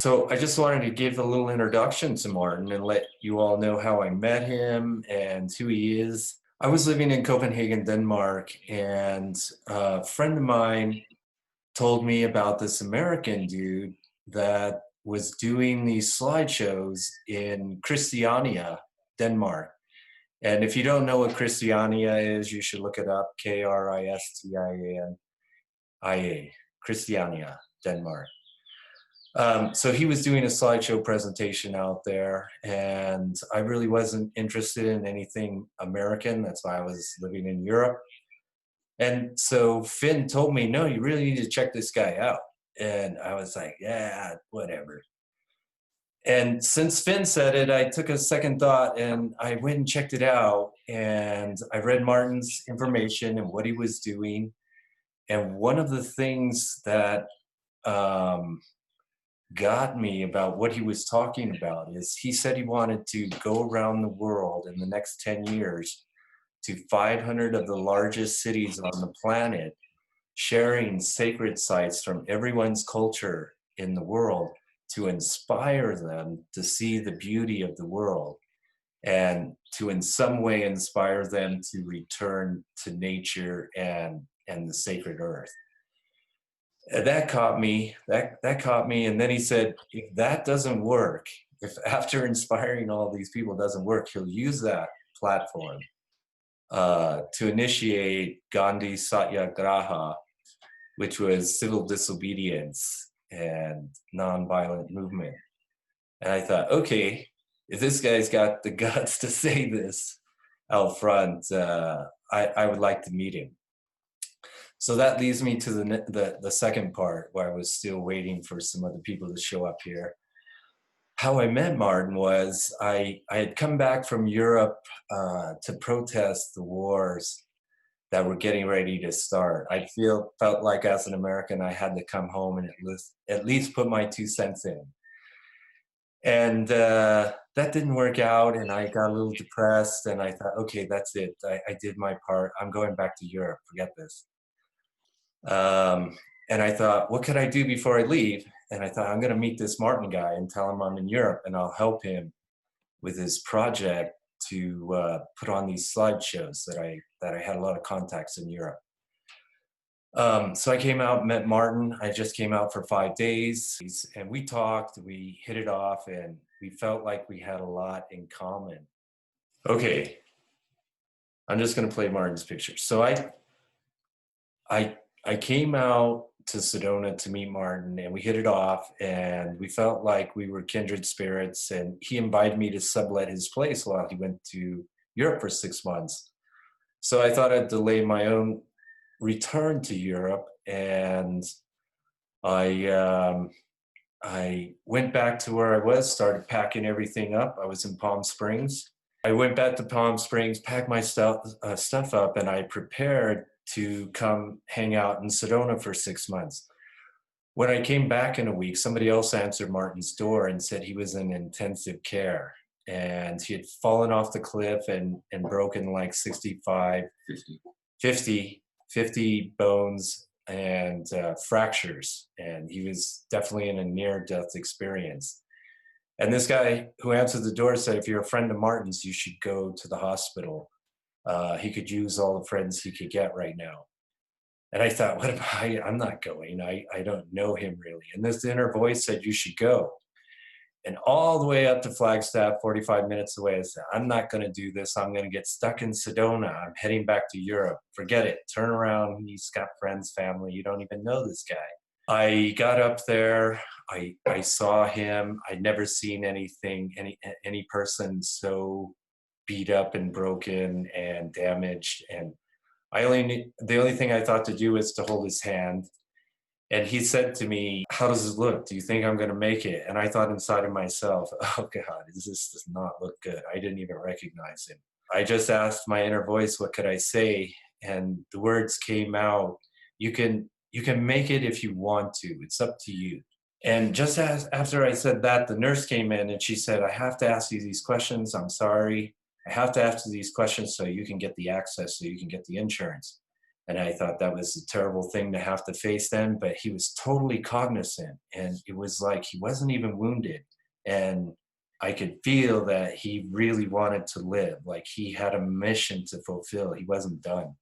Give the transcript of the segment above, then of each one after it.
So I just wanted to give a little introduction to Martin and let you all know how I met him and who he is. I was living in Copenhagen, Denmark, and a friend of mine told me about this American dude that was doing these slideshows in Christiania, Denmark. And if you don't know what Christiania is, you should look it up, Kristiania, Christiania, Denmark. So he was doing a slideshow presentation out there, and I really wasn't interested in anything American. That's why I was living in Europe. And so Finn told me, no, you really need to check this guy out. And I was like, yeah, whatever. And since Finn said it, I took a second thought and I went and checked it out. And I read Martin's information and what he was doing. And one of the things that got me about what he was talking about is he said he wanted to go around the world in the next 10 years to 500 of the largest cities on the planet, sharing sacred sites from everyone's culture in the world to inspire them to see the beauty of the world and to in some way inspire them to return to nature and the sacred earth. That caught me. That caught me. And then he said, if that doesn't work, if after inspiring all these people doesn't work, he'll use that platform to initiate Gandhi Satyagraha, which was civil disobedience and nonviolent movement. And I thought, okay, if this guy's got the guts to say this out front, I would like to meet him. So that leads me to the second part, where I was still waiting for some other people to show up here. How I met Martin was I had come back from Europe to protest the wars that were getting ready to start. I felt like as an American, I had to come home and at least put my 2 cents in. And that didn't work out, and I got a little depressed, and I thought, okay, that's it. I did my part. I'm going back to Europe. Forget this. And I thought, what could I do before I leave? And I thought, I'm going to meet this Martin guy and tell him I'm in Europe, and I'll help him with his project to put on these slideshows that I had a lot of contacts in Europe. So I came out, met Martin. I just came out for 5 days, and we talked, we hit it off, and we felt like we had a lot in common. Okay, I'm just going to play Martin's picture. So I came out to Sedona to meet Martin, and we hit it off, and we felt like we were kindred spirits, and he invited me to sublet his place while he went to Europe for 6 months. So I thought I'd delay my own return to Europe, and I went back to where I was, started packing everything up. I was in Palm Springs. I went back to Palm Springs, packed my stuff up, and I prepared to come hang out in Sedona for 6 months. When I came back in a week, somebody else answered Martin's door and said he was in intensive care, and he had fallen off the cliff and broken like 50 bones and fractures, and he was definitely in a near-death experience. And this guy who answered the door said, if you're a friend of Martin's, you should go to the hospital. He could use all the friends he could get right now. And I thought, what am I'm not going. I don't know him really. And this inner voice said, you should go. And all the way up to Flagstaff, 45 minutes away, I said, I'm not going to do this. I'm going to get stuck in Sedona. I'm heading back to Europe. Forget it. Turn around. He's got friends, family. You don't even know this guy. I got up there. I saw him. I'd never seen any person so beat up and broken and damaged. And the only thing I thought to do was to hold his hand. And he said to me, how does it look? Do you think I'm going to make it? And I thought inside of myself, oh God, this does not look good. I didn't even recognize him. I just asked my inner voice, what could I say? And the words came out, you can make it if you want to. It's up to you. And just after I said that, the nurse came in and she said, I have to ask you these questions. I'm sorry. I have to ask you these questions so you can get the access, so you can get the insurance. And I thought that was a terrible thing to have to face then, but he was totally cognizant. And it was like he wasn't even wounded. And I could feel that he really wanted to live, like he had a mission to fulfill. He wasn't done.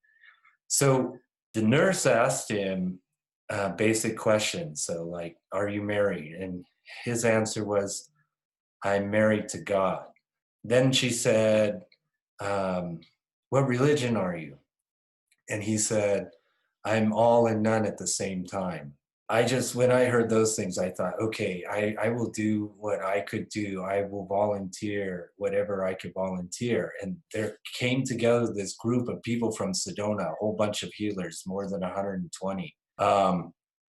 So the nurse asked him basic questions. So, like, are you married? And his answer was, I'm married to God. Then she said, what religion are you? And he said, I'm all and none at the same time. When I heard those things, I thought, okay, I will do what I could do. I will volunteer whatever I could volunteer. And there came together this group of people from Sedona, a whole bunch of healers, more than 120.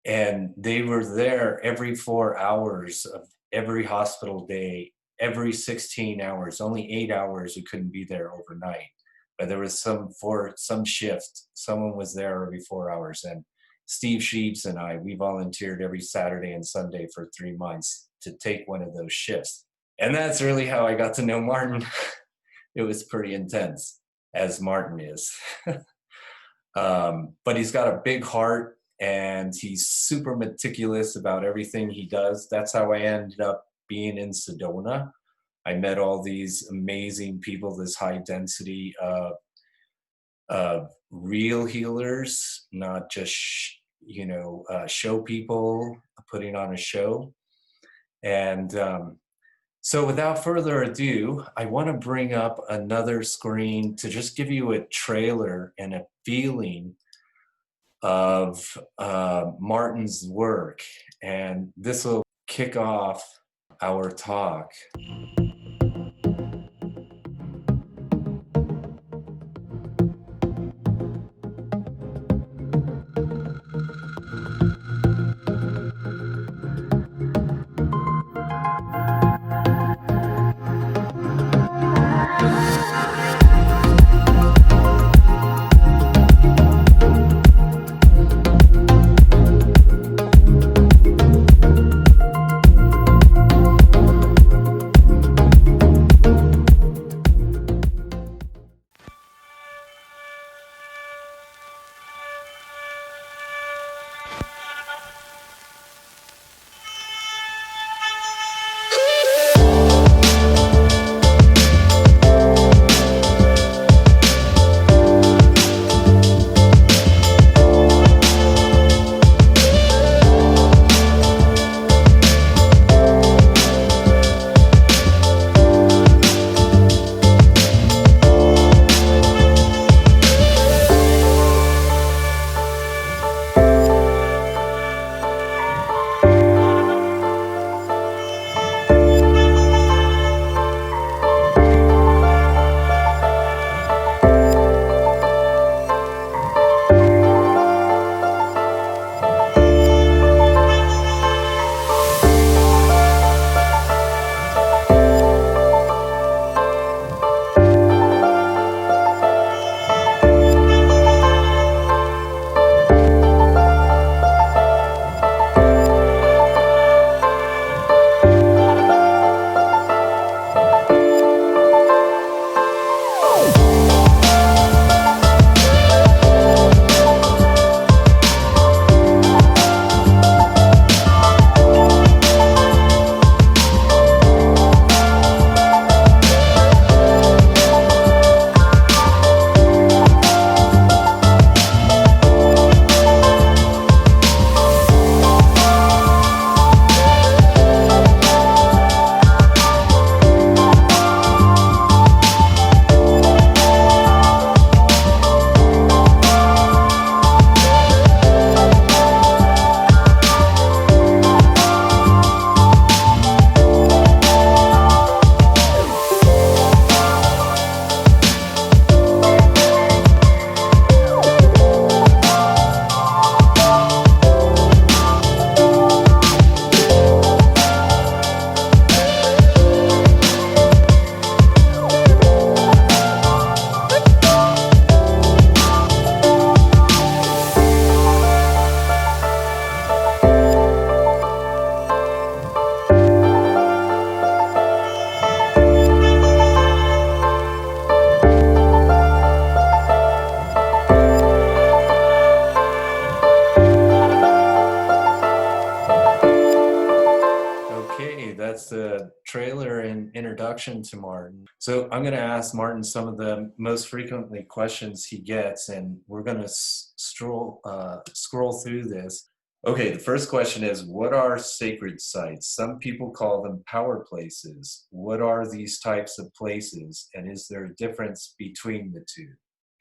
And they were there every 4 hours of every hospital day, every 16 hours, only 8 hours we couldn't be there overnight. But there was some shift, someone was there every 4 hours. And Steve Sheets and we volunteered every Saturday and Sunday for 3 months to take one of those shifts. And that's really how I got to know Martin. It was pretty intense, as Martin is. But he's got a big heart and he's super meticulous about everything he does. That's how I ended up being in Sedona. I met all these amazing people, this high density of real healers, not just, show people putting on a show. And so without further ado, I want to bring up another screen to just give you a trailer and a feeling of Martin's work. And this will kick off our talk. the trailer and introduction to Martin. So I'm going to ask Martin some of the most frequently questions he gets, and we're going to scroll through this. Okay, the first question is, what are sacred sites? Some people call them power places. What are these types of places, and is there a difference between the two?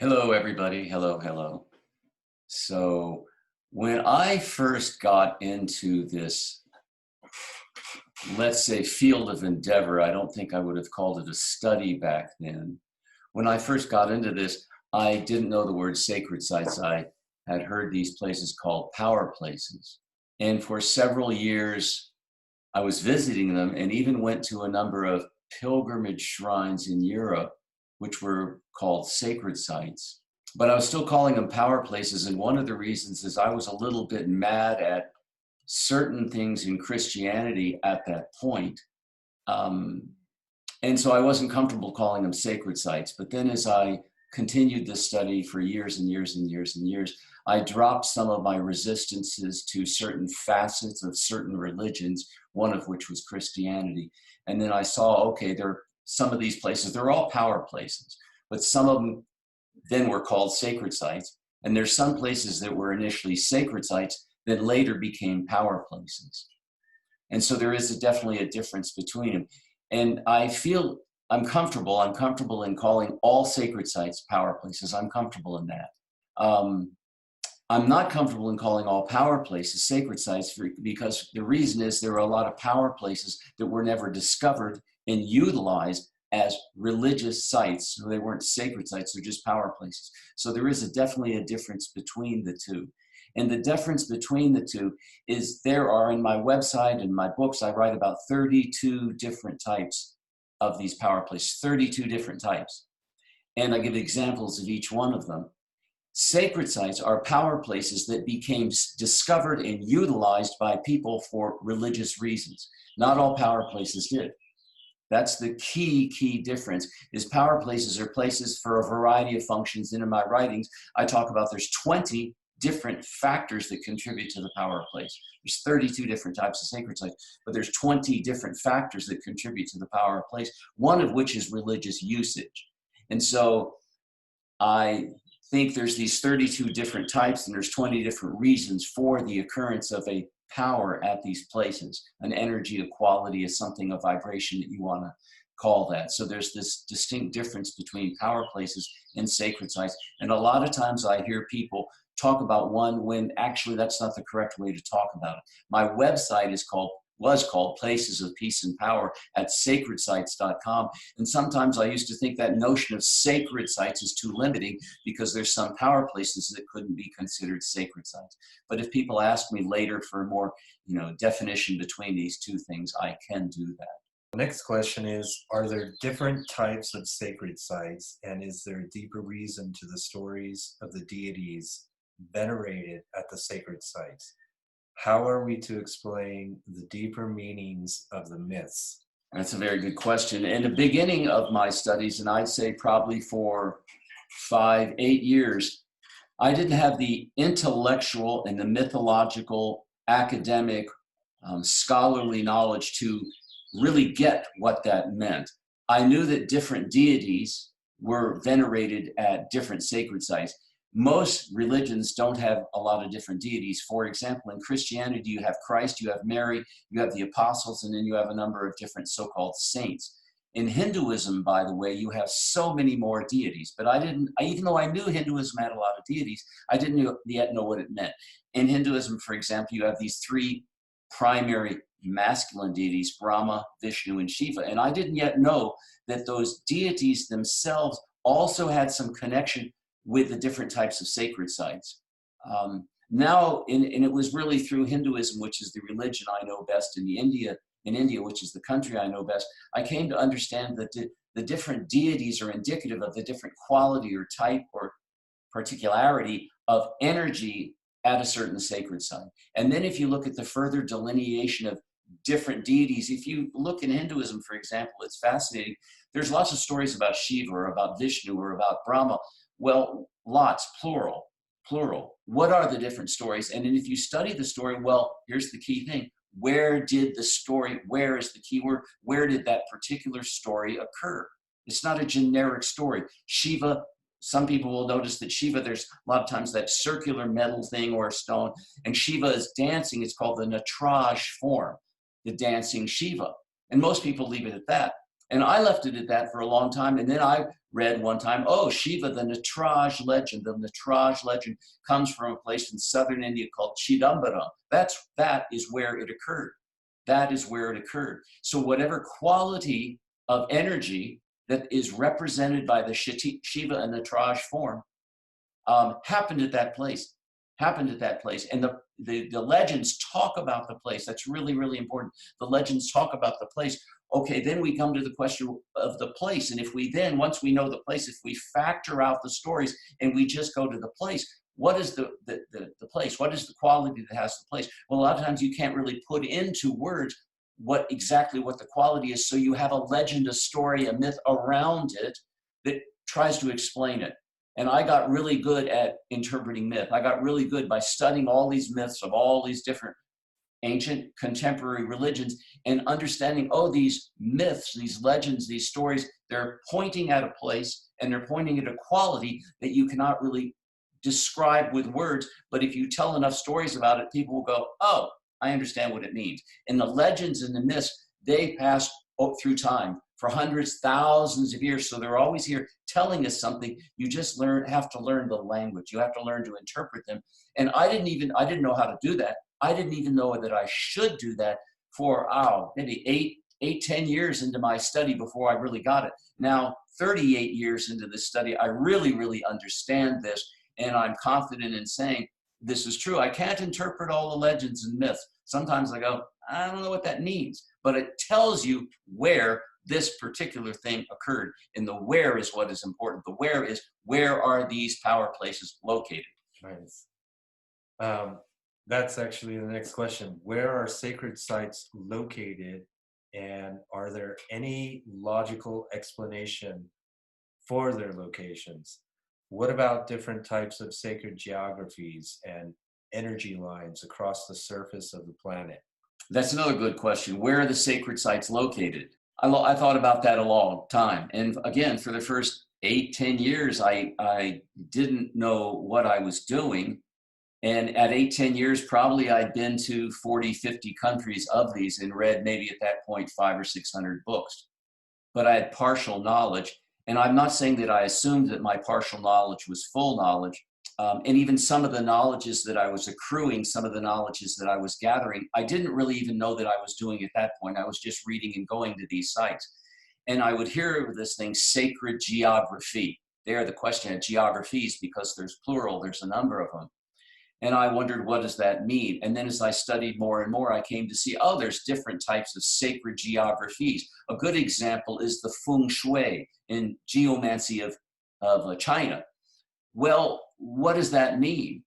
Hello, everybody. Hello, hello. So when I first got into this, let's say, field of endeavor, I don't think I would have called it a study back then. When I first got into this, I didn't know the word sacred sites. I had heard these places called power places. And for several years, I was visiting them and even went to a number of pilgrimage shrines in Europe, which were called sacred sites. But I was still calling them power places. And one of the reasons is I was a little bit mad at certain things in Christianity at that point. And so I wasn't comfortable calling them sacred sites. But then as I continued this study for years and years and years and years, I dropped some of my resistances to certain facets of certain religions, one of which was Christianity. And then I saw, okay, there are some of these places, they're all power places, but some of them then were called sacred sites. And there's some places that were initially sacred sites that later became power places. And so there is definitely a difference between them. And I feel I'm comfortable in calling all sacred sites power places. I'm comfortable in that. I'm not comfortable in calling all power places sacred sites because the reason is there are a lot of power places that were never discovered and utilized as religious sites. So they weren't sacred sites, they're just power places. So there is definitely a difference between the two. And the difference between the two is there are, in my website and my books, I write about 32 different types of these power places, 32 different types. And I give examples of each one of them. Sacred sites are power places that became discovered and utilized by people for religious reasons. Not all power places did. That's the key difference, is power places are places for a variety of functions. And in my writings, I talk about there's 20 different factors that contribute to the power place. There's 32 different types of sacred sites, but there's 20 different factors that contribute to the power of place, one of which is religious usage. And so I think there's these 32 different types and there's 20 different reasons for the occurrence of a power at these places. An energy, a quality, is something, a vibration that you want to call that. So there's this distinct difference between power places and sacred sites. And a lot of times I hear people talk about one when actually that's not the correct way to talk about it. My website was called Places of Peace and Power at sacredsites.com. And sometimes I used to think that notion of sacred sites is too limiting because there's some power places that couldn't be considered sacred sites. But if people ask me later for more, definition between these two things, I can do that. The next question is, are there different types of sacred sites, and is there a deeper reason to the stories of the deities venerated at the sacred sites? How are we to explain the deeper meanings of the myths? That's a very good question. In the beginning of my studies, and I'd say probably for 5-8 years, I didn't have the intellectual and the mythological, academic, scholarly knowledge to really get what that meant. I knew that different deities were venerated at different sacred sites. Most religions don't have a lot of different deities. For example, in Christianity, you have Christ, you have Mary, you have the apostles, and then you have a number of different so-called saints. In Hinduism, by the way, you have so many more deities, but even though I knew Hinduism had a lot of deities, I didn't yet know what it meant. In Hinduism, for example, you have these three primary masculine deities, Brahma, Vishnu, and Shiva, and I didn't yet know that those deities themselves also had some connection with the different types of sacred sites. And it was really through Hinduism, which is the religion I know best in India, which is the country I know best, I came to understand that the different deities are indicative of the different quality or type or particularity of energy at a certain sacred site. And then if you look at the further delineation of different deities, if you look in Hinduism, for example, it's fascinating. There's lots of stories about Shiva or about Vishnu or about Brahma. Well, lots, plural. What are the different stories? And then if you study the story, well, here's the key thing. where did the story, where is the key word, where did that particular story occur? It's not a generic story. Shiva, some people will notice that Shiva, there's a lot of times that circular metal thing or a stone, and Shiva is dancing. It's called the Natraj form, the dancing Shiva. And most people leave it at that. And I left it at that for a long time. And then I read one time, oh, Shiva, the Natraj legend. The Natraj legend comes from a place in southern India called Chidambaram. That is where it occurred. That is where it occurred. So whatever quality of energy that is represented by the Shiva and Natraj form happened at that place. And the legends talk about the place. That's really, really important. The legends talk about the place. Okay, then we come to the question of the place. And if we then, once we know the place, if we factor out the stories and we just go to the place, what is the place? What is the quality that has the place? Well, a lot of times you can't really put into words exactly what the quality is. So you have a legend, a story, a myth around it that tries to explain it. And I got really good at interpreting myth. I got really good by studying all these myths of all these different ancient contemporary religions and understanding, oh, these myths, these legends, these stories, they're pointing at a place and they're pointing at a quality that you cannot really describe with words. But if you tell enough stories about it, people will go, oh, I understand what it means. And the legends and the myths, they pass through time for hundreds, thousands of years. So they're always here telling us something. You just have to learn the language. You have to learn to interpret them. And I didn't know how to do that. I didn't even know that I should do that for, maybe 10 years into my study before I really got it. Now, 38 years into this study, I really, really understand this. And I'm confident in saying this is true. I can't interpret all the legends and myths. Sometimes I go, I don't know what that means, but it tells you where this particular thing occurred. And the where is what is important. The where is, where are these power places located? Nice. That's actually the next question. Where are sacred sites located, and are there any logical explanation for their locations? What about different types of sacred geographies and energy lines across the surface of the planet? That's another good question. Where are the sacred sites located? I thought about that a long time. And again, for the first 8-10 years, I didn't know what I was doing. And at 8-10 years, probably I'd been to 40-50 countries of these and read maybe at that point 500 or 600 books. But I had partial knowledge. And I'm not saying that I assumed that my partial knowledge was full knowledge. And even some of the knowledges that I was accruing, some of the knowledges that I was gathering, I didn't really even know that I was doing at that point. I was just reading and going to these sites. And I would hear this thing, sacred geography. There, the question of geographies, because there's plural, there's a number of them. And I wondered, what does that mean? And then as I studied more and more, I came to see, oh, there's different types of sacred geographies. A good example is the feng shui in geomancy of China. Well, what does that mean?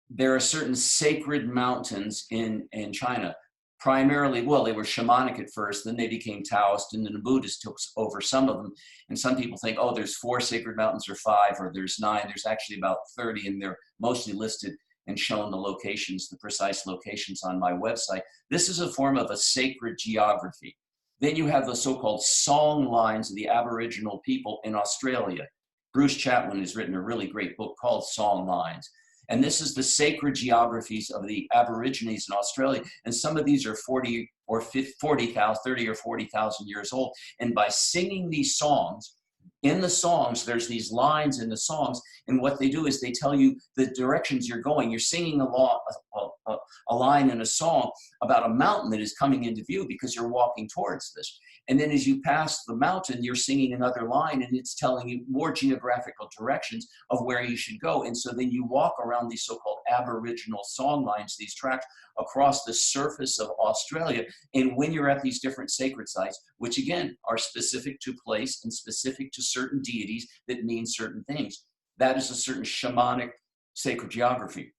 There are certain sacred mountains in China. Primarily, well, they were shamanic at first, then they became Taoist, and then the Buddhists took over some of them. And some people think, oh, there's 4 sacred mountains or 5, or there's 9. There's actually about 30, and they're mostly listed and shown the locations, the precise locations on my website. This is a form of a sacred geography. Then you have the so-called song lines of the Aboriginal people in Australia. Bruce Chatwin has written a really great book called Song Lines. And this is the sacred geographies of the Aborigines in Australia. And some of these are 30 or 40,000 years old. And by singing these songs, in the songs, there's these lines in the songs, and what they do is they tell you the directions you're going. You're singing a line in a song about a mountain that is coming into view because you're walking towards this. And then as you pass the mountain, you're singing another line, and it's telling you more geographical directions of where you should go. And so then you walk around these so-called Aboriginal song lines, these tracks across the surface of Australia. And when you're at these different sacred sites, which again are specific to place and specific to certain deities that mean certain things, that is a certain shamanic sacred geography.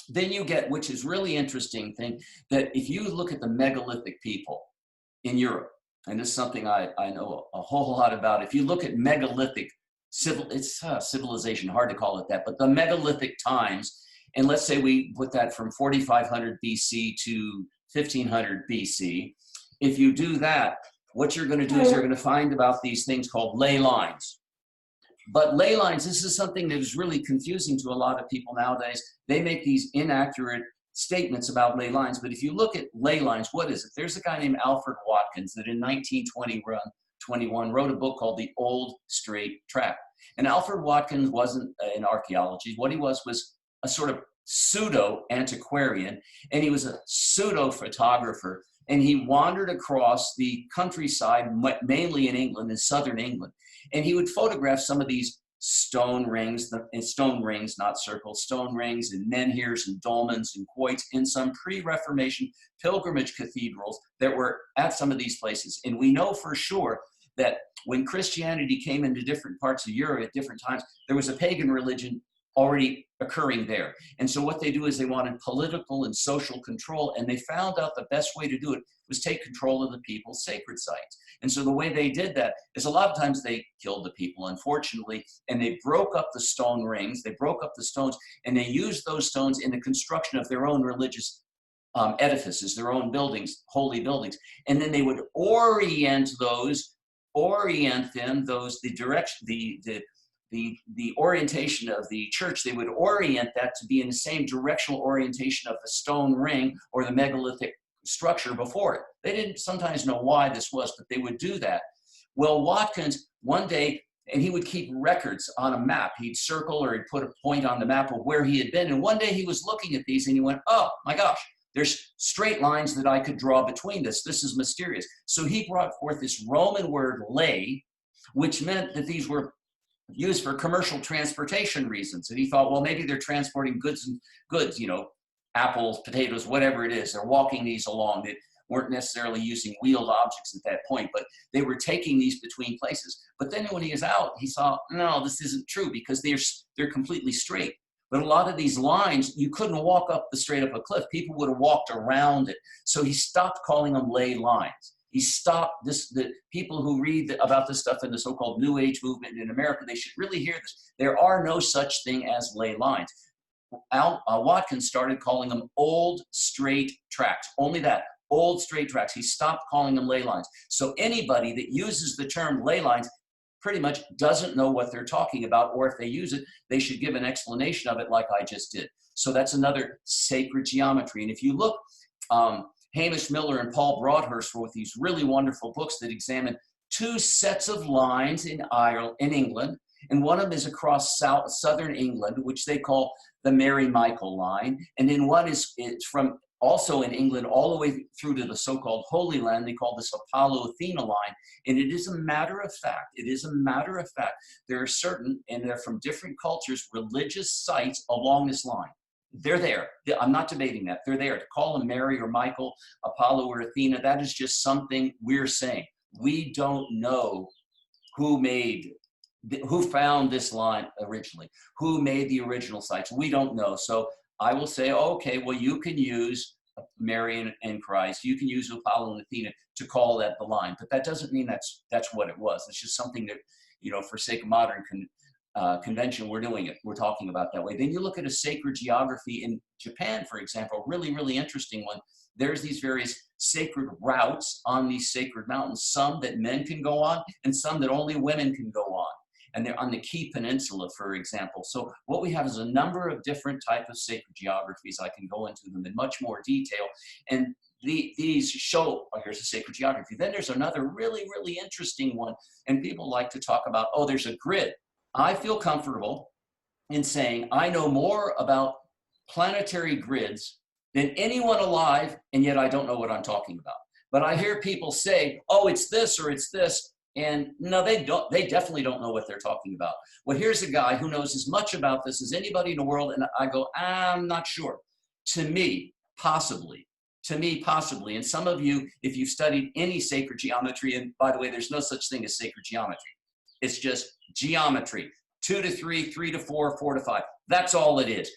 Then you get, which is really interesting thing, that if you look at the megalithic people in Europe, and this is something I know a whole lot about. If you look at megalithic civilization, hard to call it that, but the megalithic times, and let's say we put that from 4500 BC to 1500 BC. If you do that, what you're going to do is you're going to find about these things called ley lines. But ley lines, this is something that is really confusing to a lot of people nowadays. They make these inaccurate statements about ley lines. But if you look at ley lines, what is it? There's a guy named Alfred Watkins that in 1921 wrote a book called The Old Straight Track. And Alfred Watkins wasn't in archaeology. What he was a sort of pseudo-antiquarian, and he was a pseudo-photographer. And he wandered across the countryside, mainly in England, in southern England. And he would photograph some of these stone rings, not circles, stone rings and menhirs and dolmens and quoits in some pre-Reformation pilgrimage cathedrals that were at some of these places. And we know for sure that when Christianity came into different parts of Europe at different times, there was a pagan religion already occurring there. And so what they do is they wanted political and social control, and they found out the best way to do it was take control of the people's sacred sites. And so the way they did that is a lot of times they killed the people, unfortunately, and they broke up the stone rings, they broke up the stones, and they used those stones in the construction of their own religious edifices, their own buildings, holy buildings. And then they would orient the orientation of the church, they would orient that to be in the same directional orientation of the stone ring or the megalithic structure before it. They didn't sometimes know why this was, but they would do that. Well, Watkins, one day, and he would keep records on a map. He'd circle or he'd put a point on the map of where he had been. And one day he was looking at these and he went, oh my gosh, there's straight lines that I could draw between this. This is mysterious. So he brought forth this Roman word ley, which meant that these were used for commercial transportation reasons. And he thought, well, maybe they're transporting goods, you know, apples, potatoes, whatever it is. They're walking these along. They weren't necessarily using wheeled objects at that point, but they were taking these between places. But then when he was out, he saw, no, this isn't true because they're completely straight. But a lot of these lines, you couldn't walk up straight up a cliff. People would have walked around it. So he stopped calling them ley lines. He stopped this. The people who read about this stuff in the so-called New Age movement in America, they should really hear this. There are no such thing as ley lines. Watkins started calling them old straight tracks. Only that, old straight tracks. He stopped calling them ley lines. So anybody that uses the term ley lines pretty much doesn't know what they're talking about, or if they use it, they should give an explanation of it like I just did. So that's another sacred geometry. And if you look, Hamish Miller and Paul Broadhurst wrote these really wonderful books that examine two sets of lines in England, and one of them is across southern England, which they call the Mary Michael line, and then one is from also in England all the way through to the so-called Holy Land. They call this Apollo Athena line, and it is a matter of fact. There are certain, and they're from different cultures, religious sites along this line. They're there. I'm not debating that. They're there. To call them Mary or Michael, Apollo or Athena, that is just something we're saying. We don't know who found this line originally, who made the original sites. We don't know. So I will say, okay, well, you can use Mary and Christ. You can use Apollo and Athena to call that the line. But that doesn't mean that's what it was. It's just something that, you know, for sake of modern convention, we're doing it. We're talking about that way. Then you look at a sacred geography in Japan, for example, really, really interesting one. There's these various sacred routes on these sacred mountains, some that men can go on and some that only women can go on. And they're on the Key Peninsula, for example. So what we have is a number of different types of sacred geographies. I can go into them in much more detail. And these show, oh, here's a sacred geography. Then there's another really, really interesting one. And people like to talk about, oh, there's a grid. I feel comfortable in saying I know more about planetary grids than anyone alive, and yet I don't know what I'm talking about. But I hear people say, oh, it's this or it's this. And no, they don't. They definitely don't know what they're talking about. Well, here's a guy who knows as much about this as anybody in the world, and I go, I'm not sure. To me, possibly. And some of you, if you've studied any sacred geometry, and by the way, there's no such thing as sacred geometry. It's just geometry. 2 to 3, 3 to 4, 4 to 5. That's all it is.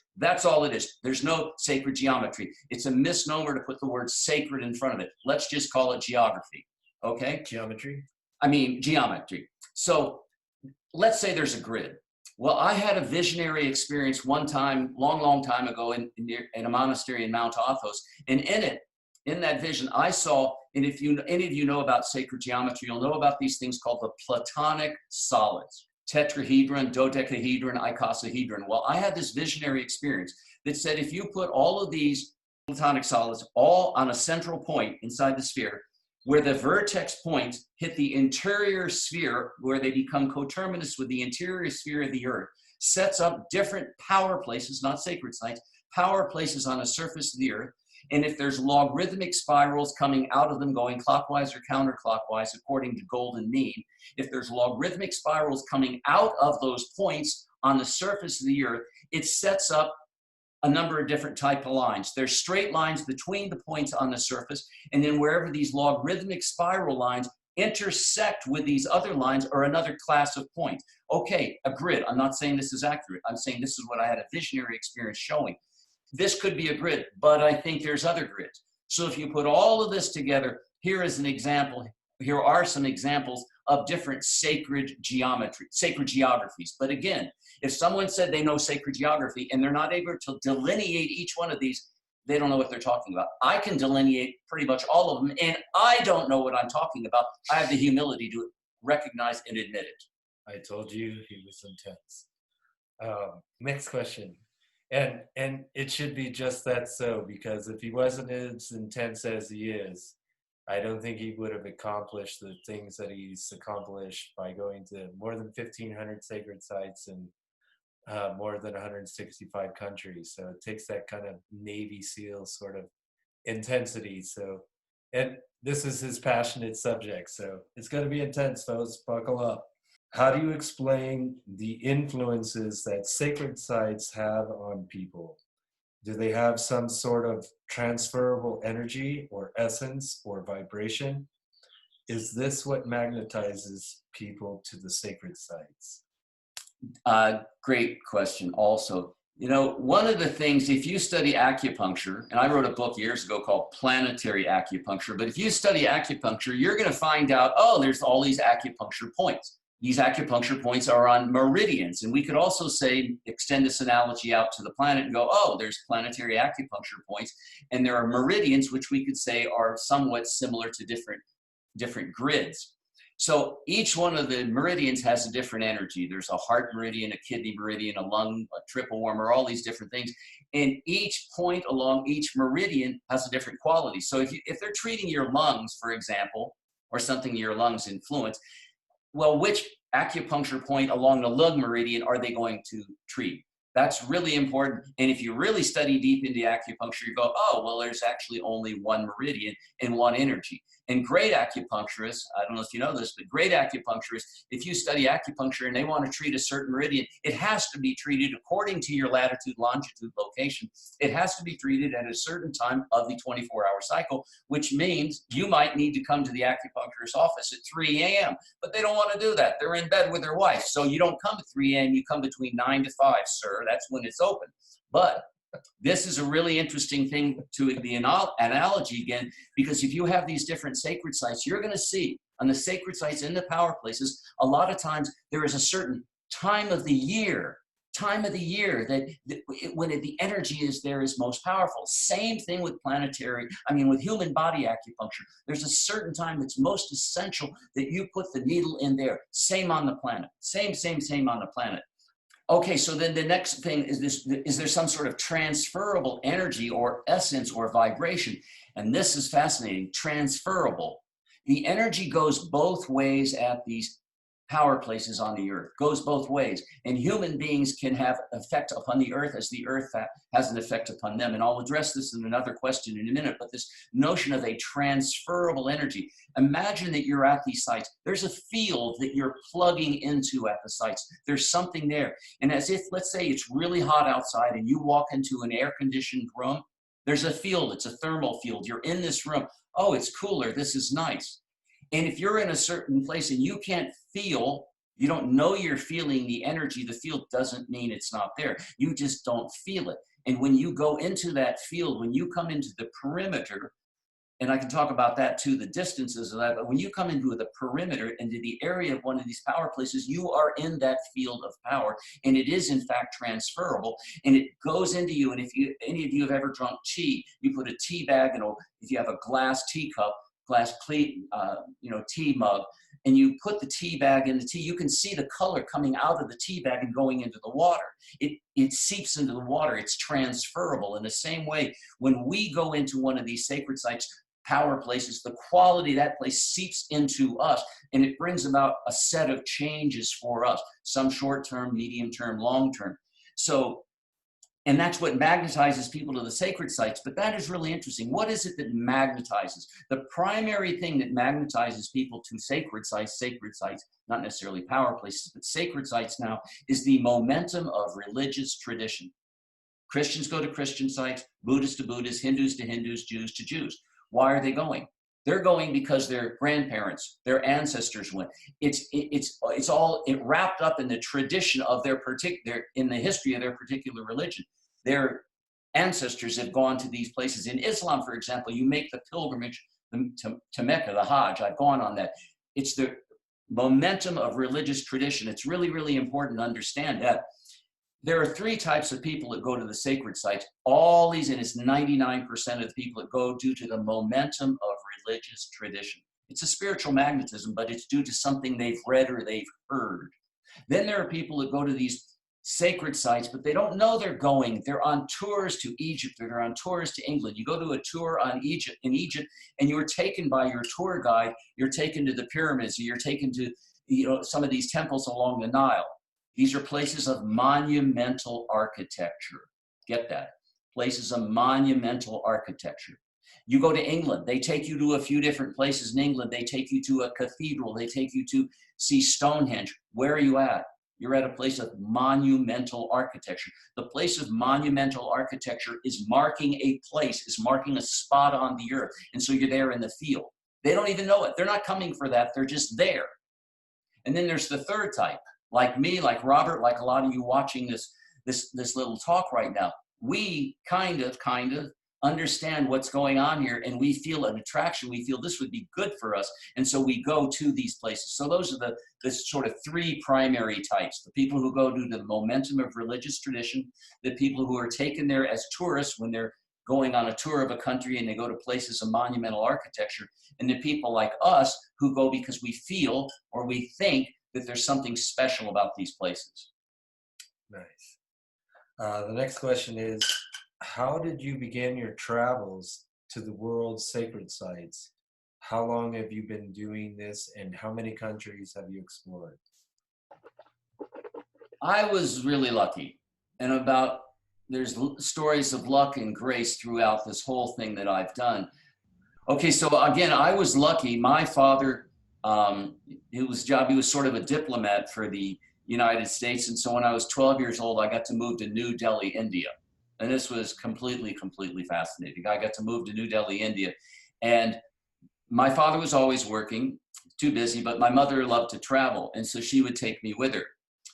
There's no sacred geometry. It's a misnomer to put the word sacred in front of it. Let's just call it geography. Okay? Geometry. So let's say there's a grid. Well, I had a visionary experience one time, long time ago in a monastery in Mount Athos. And in it, in that vision, I saw, and if any of you know about sacred geometry, you'll know about these things called the Platonic solids: tetrahedron, dodecahedron, icosahedron. Well, I had this visionary experience that said if you put all of these Platonic solids all on a central point inside the sphere, where the vertex points hit the interior sphere, where they become coterminous with the interior sphere of the Earth, sets up different power places, not sacred sites, power places on the surface of the Earth. And if there's logarithmic spirals coming out of them going clockwise or counterclockwise according to golden mean, if there's logarithmic spirals coming out of those points on the surface of the Earth, it sets up a number of different type of lines. There's straight lines between the points on the surface, and then wherever these logarithmic spiral lines intersect with these other lines or another class of points. Okay, a grid. I'm not saying this is accurate. I'm saying this is what I had a visionary experience showing. This could be a grid, but I think there's other grids. So if you put all of this together, here is an example. Here are some examples of different sacred geometry, sacred geographies. But again, if someone said they know sacred geography and they're not able to delineate each one of these, they don't know what they're talking about. I can delineate pretty much all of them, and I don't know what I'm talking about. I have the humility to recognize and admit it. I told you he was intense. Next question. And it should be just that so, because if he wasn't as intense as he is, I don't think he would have accomplished the things that he's accomplished by going to more than 1,500 sacred sites and more than 165 countries. So it takes that kind of Navy SEAL sort of intensity. So, and this is his passionate subject. So it's going to be intense, folks. Buckle up. How do you explain the influences that sacred sites have on people? Do they have some sort of transferable energy or essence or vibration? Is this what magnetizes people to the sacred sites? Great question also. You know, one of the things, if you study acupuncture, and I wrote a book years ago called Planetary Acupuncture, but if you study acupuncture, you're going to find out, oh, there's all these acupuncture points. These acupuncture points are on meridians. And we could also say, extend this analogy out to the planet and go, oh, there's planetary acupuncture points. And there are meridians, which we could say are somewhat similar to different grids. So each one of the meridians has a different energy. There's a heart meridian, a kidney meridian, a lung, a triple warmer, all these different things. And each point along each meridian has a different quality. So if they're treating your lungs, for example, or something your lungs influence, well, which acupuncture point along the lung meridian are they going to treat? That's really important. And if you really study deep into acupuncture, you go, oh, well, there's actually only one meridian and one energy. And great acupuncturists, I don't know if you know this, but great acupuncturists, if you study acupuncture and they want to treat a certain meridian, it has to be treated according to your latitude, longitude, location. It has to be treated at a certain time of the 24-hour cycle, which means you might need to come to the acupuncturist's office at 3 a.m., but they don't want to do that. They're in bed with their wife. So you don't come at 3 a.m., you come between 9 to 5, sir. That's when it's open. But this is a really interesting thing to the analogy again, because if you have these different sacred sites, you're going to see on the sacred sites in the power places, a lot of times there is a certain time of the year that when the energy is there is most powerful. Same thing with with human body acupuncture. There's a certain time that's most essential that you put the needle in there. Same on the planet. Same on the planet. Okay, so then the next thing is there some sort of transferable energy or essence or vibration? And this is fascinating, transferable. The energy goes both ways at these power places on the earth, goes both ways. And human beings can have effect upon the earth as the earth has an effect upon them. And I'll address this in another question in a minute, but this notion of a transferable energy. Imagine that you're at these sites. There's a field that you're plugging into at the sites. There's something there. And as if, let's say it's really hot outside and you walk into an air-conditioned room, there's a field, it's a thermal field. You're in this room. Oh, it's cooler, this is nice. And if you're in a certain place and you can't feel, you don't know you're feeling the energy, the field doesn't mean it's not there. You just don't feel it. And when you go into that field, when you come into the perimeter, and I can talk about that too, the distances of that, but when you come into the perimeter, into the area of one of these power places, you are in that field of power, and it is in fact transferable, and it goes into you. And if any of you have ever drunk tea, you put a tea bag, and if you have a glass teacup, tea mug, and you put the tea bag in the tea, you can see the color coming out of the tea bag and going into the water. It seeps into the water. It's transferable. In the same way, when we go into one of these sacred sites, power places, the quality of that place seeps into us, and it brings about a set of changes for us, some short-term, medium-term, long-term. So, and that's what magnetizes people to the sacred sites. But that is really interesting. What is it that magnetizes? The primary thing that magnetizes people to sacred sites, not necessarily power places, but sacred sites now, is the momentum of religious tradition. Christians go to Christian sites, Buddhists to Buddhists, Hindus to Hindus, Jews to Jews. Why are they going? They're going because their grandparents, their ancestors went. It's all wrapped up in the tradition of in the history of their particular religion. Their ancestors have gone to these places. In Islam, for example, you make the pilgrimage to Mecca, the Hajj. I've gone on that. It's the momentum of religious tradition. It's really, really important to understand that. There are three types of people that go to the sacred sites. All these, and it's 99% of the people that go due to the momentum of religious tradition. It's a spiritual magnetism, but it's due to something they've read or they've heard. Then there are people that go to these sacred sites, but they don't know they're going. They're on tours to Egypt, or they're on tours to England. You go to a tour in Egypt, and you're taken by your tour guide. You're taken to the pyramids. You're taken to some of these temples along the Nile. These are places of monumental architecture. Get that? Places of monumental architecture. You go to England, they take you to a few different places in England. They take you to a cathedral. They take you to see Stonehenge. Where are you at? You're at a place of monumental architecture. The place of monumental architecture is marking a place, is marking a spot on the earth. And so you're there in the field. They don't even know it. They're not coming for that. They're just there. And then there's the third type. Like me, like Robert, like a lot of you watching this little talk right now, we kind of understand what's going on here, and we feel an attraction. We feel this would be good for us, and so we go to these places. So those are the sort of three primary types: the people who go due to the momentum of religious tradition, the people who are taken there as tourists when they're going on a tour of a country and they go to places of monumental architecture, and the people like us who go because we feel or we think that there's something special about these places. Nice. The next question is, how did you begin your travels to the world's sacred sites? How long have you been doing this, and how many countries have you explored? I was really lucky, and there's stories of luck and grace throughout this whole thing that I've done. Okay, so again, I was lucky. My father, he was sort of a diplomat for the United States. And so when I was 12 years old, I got to move to New Delhi, India. And this was completely fascinating. I got to move to New Delhi, India. And my father was always working, too busy, but my mother loved to travel. And so she would take me with her.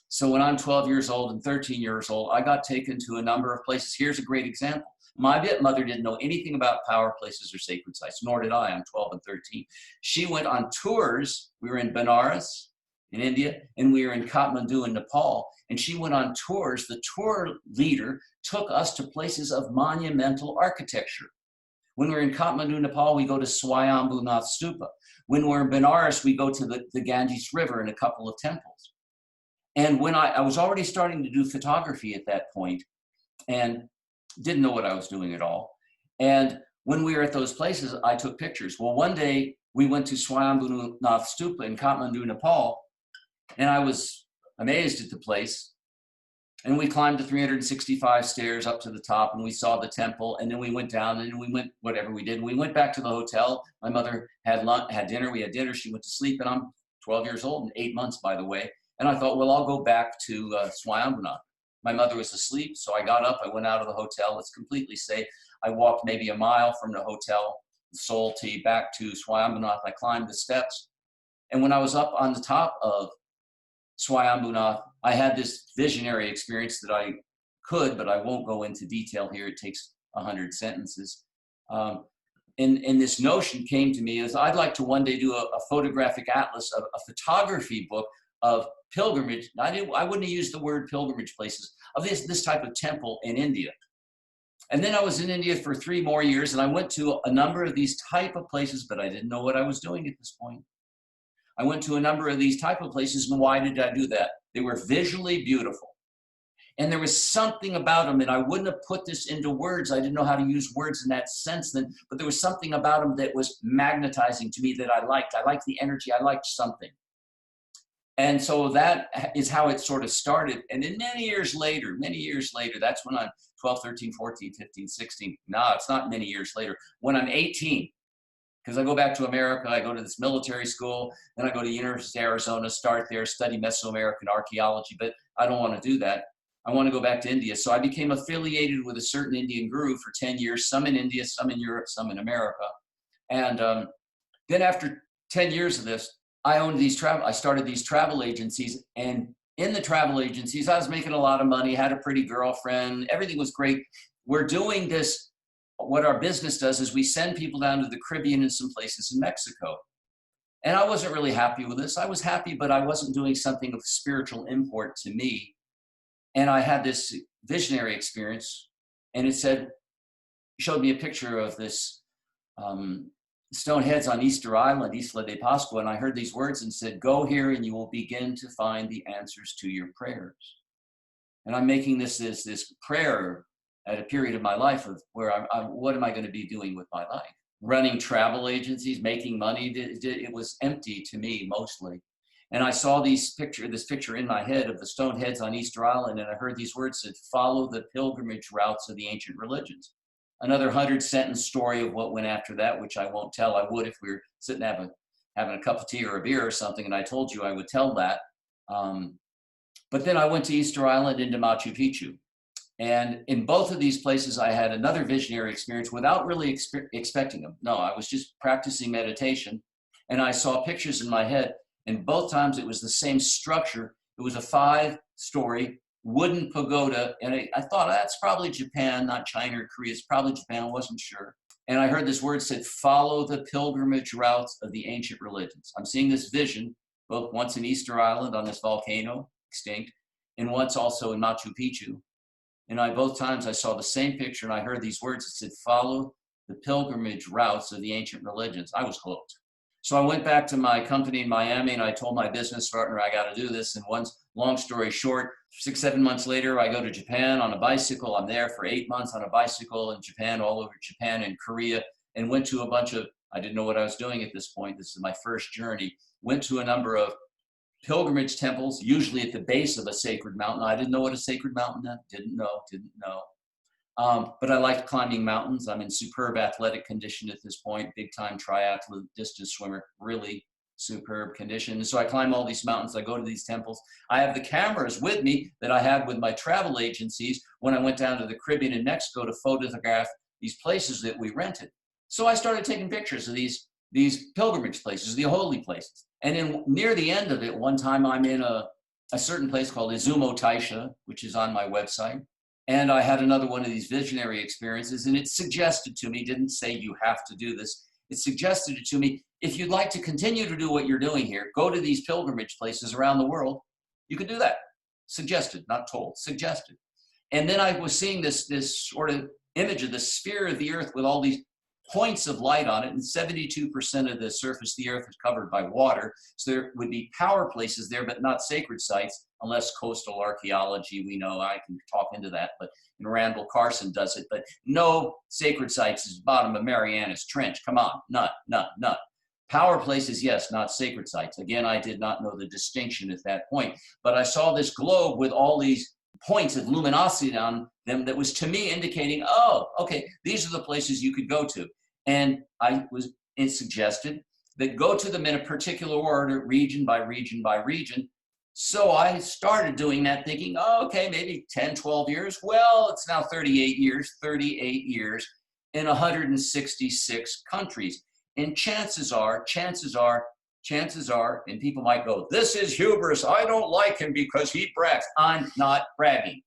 So when I'm 12 years old and 13 years old, I got taken to a number of places. Here's a great example. My mother didn't know anything about power places or sacred sites, nor did I. I'm 12 and 13. She went on tours. We were in Benares in India, and we were in Kathmandu in Nepal. And she went on tours. The tour leader took us to places of monumental architecture. When we're in Kathmandu, Nepal, we go to Swayambhu Nath Stupa. When we're in Benares, we go to the Ganges River and a couple of temples. And when I was already starting to do photography at that point, and didn't know what I was doing at all. And when we were at those places, I took pictures. Well, one day we went to Swayambhu Nath Stupa in Kathmandu, Nepal, and I was amazed at the place. And we climbed the 365 stairs up to the top, and we saw the temple, and then we went down, and we went whatever we did. And we went back to the hotel. My mother had dinner. We had dinner. She went to sleep, and I'm 12 years old and 8 months, by the way. And I thought, well, I'll go back to Swayambhu Nath. My mother was asleep, so I got up, I went out of the hotel. It's completely safe. I walked maybe a mile from the hotel, Salty, back to Swayambhu Nath. I climbed the steps. And when I was up on the top of Swayambhu Nath, I had this visionary experience that I could, but I won't go into detail here. It takes 100 sentences. and this notion came to me is I'd like to one day do a photographic atlas, a photography book of pilgrimage. I wouldn't have used the word pilgrimage places, of this type of temple in India. And then I was in India for 3 more years, and I went to a number of these type of places, but I didn't know what I was doing at this point. I went to a number of these type of places, and why did I do that? They were visually beautiful. And there was something about them, and I wouldn't have put this into words. I didn't know how to use words in that sense then, but there was something about them that was magnetizing to me that I liked. I liked the energy. I liked something. And so that is how it sort of started. And then many years later, that's when I'm 12, 13, 14, 15, 16. No, it's not many years later. When I'm 18, because I go back to America, I go to this military school, then I go to University of Arizona, start there, study Mesoamerican archaeology, but I don't want to do that. I want to go back to India. So I became affiliated with a certain Indian guru for 10 years, some in India, some in Europe, some in America. And then after 10 years of this, I started these travel agencies, and in the travel agencies, I was making a lot of money, had a pretty girlfriend, everything was great. We're doing this, what our business does is we send people down to the Caribbean and some places in Mexico. And I wasn't really happy with this. I was happy, but I wasn't doing something of spiritual import to me. And I had this visionary experience, and it showed me a picture of this stone heads on Easter Island, Isla de Pascua, and I heard these words and said, "Go here and you will begin to find the answers to your prayers." And I'm making this prayer at a period of my life of where what am I going to be doing with my life? Running travel agencies, making money, it was empty to me mostly. And I saw this picture in my head of the stone heads on Easter Island, and I heard these words said, "Follow the pilgrimage routes of the ancient religions." Another 100-sentence story of what went after that, which I won't tell. I would if we were sitting having a cup of tea or a beer or something, and I told you I would tell that. But then I went to Easter Island into Machu Picchu. And in both of these places, I had another visionary experience without really expecting them. No, I was just practicing meditation, and I saw pictures in my head, and both times it was the same structure. It was a 5-story wooden pagoda, and I thought that's probably Japan, not China or Korea. It's probably Japan, I wasn't sure. And I heard this word said, "Follow the pilgrimage routes of the ancient religions." I'm seeing this vision, both once in Easter Island on this volcano, extinct, and once also in Machu Picchu. And both times I saw the same picture, and I heard these words that said, "Follow the pilgrimage routes of the ancient religions." I was hooked. So I went back to my company in Miami, and I told my business partner, I got to do this. And long story short, 6, 7 months later, I go to Japan on a bicycle. I'm there for 8 months on a bicycle in Japan, all over Japan and Korea, and went to a bunch of, I didn't know what I was doing at this point. This is my first journey. Went to a number of pilgrimage temples, usually at the base of a sacred mountain. I didn't know what a sacred mountain meant. Didn't know. But I liked climbing mountains. I'm in superb athletic condition at this point, big time triathlete, distance swimmer, really superb condition. And so I climb all these mountains. I go to these temples. I have the cameras with me that I had with my travel agencies when I went down to the Caribbean and Mexico to photograph these places that we rented. So I started taking pictures of these pilgrimage places, the holy places. And near the end of it, one time I'm in a certain place called Izumo Taisha, which is on my website. And I had another one of these visionary experiences, and it suggested to me, didn't say you have to do this, it suggested it to me, if you'd like to continue to do what you're doing here, go to these pilgrimage places around the world, you could do that. Suggested, not told, suggested. And then I was seeing this sort of image of the sphere of the earth with all these points of light on it, and 72% of the surface of the earth is covered by water. So there would be power places there, but not sacred sites, unless coastal archaeology, we know, I can talk into that, but Randall Carson does it, but no sacred sites is bottom of Marianas Trench. Come on, none. Power places, yes, not sacred sites. Again, I did not know the distinction at that point, but I saw this globe with all these points of luminosity on them that was to me indicating, oh, okay, these are the places you could go to. And it suggested that go to them in a particular order, region by region by region. So I started doing that thinking, oh, okay, maybe 10, 12 years. Well, it's now 38 years in 166 countries. And chances are, and people might go, this is hubris. I don't like him because he brags. I'm not bragging.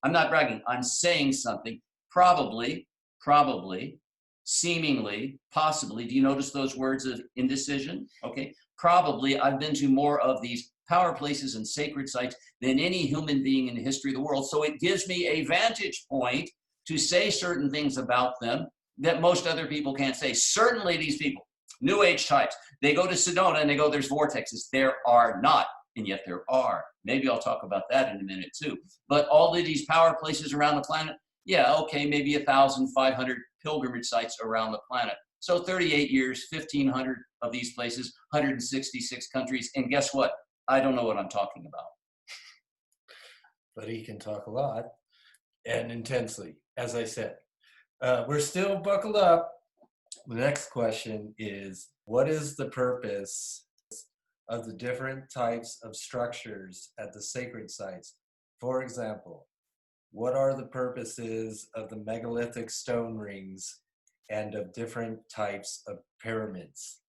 I'm saying something. Probably seemingly, possibly. Do you notice those words of indecision? Okay, probably I've been to more of these power places and sacred sites than any human being in the history of the world. So it gives me a vantage point to say certain things about them that most other people can't say. Certainly these people, New Age types, they go to Sedona and they go, there's vortexes. There are not, and yet there are. Maybe I'll talk about that in a minute too. But all of these power places around the planet, yeah, okay, maybe 1,500 pilgrimage sites around the planet. So 38 years, 1,500 of these places, 166 countries, and guess what? I don't know what I'm talking about. But he can talk a lot and intensely, as I said. We're still buckled up. The next question is, what is the purpose of the different types of structures at the sacred sites? For example, what are the purposes of the megalithic stone rings and of different types of pyramids?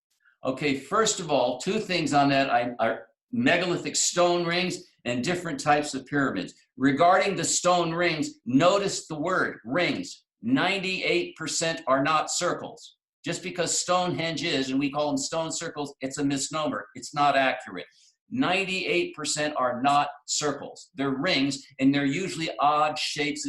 Okay, first of all, two things on that are megalithic stone rings and different types of pyramids. Regarding the stone rings, notice the word rings. 98% are not circles. Just because Stonehenge is, and we call them stone circles, it's a misnomer. It's not accurate. 98% are not circles. They're rings, and they're usually odd shapes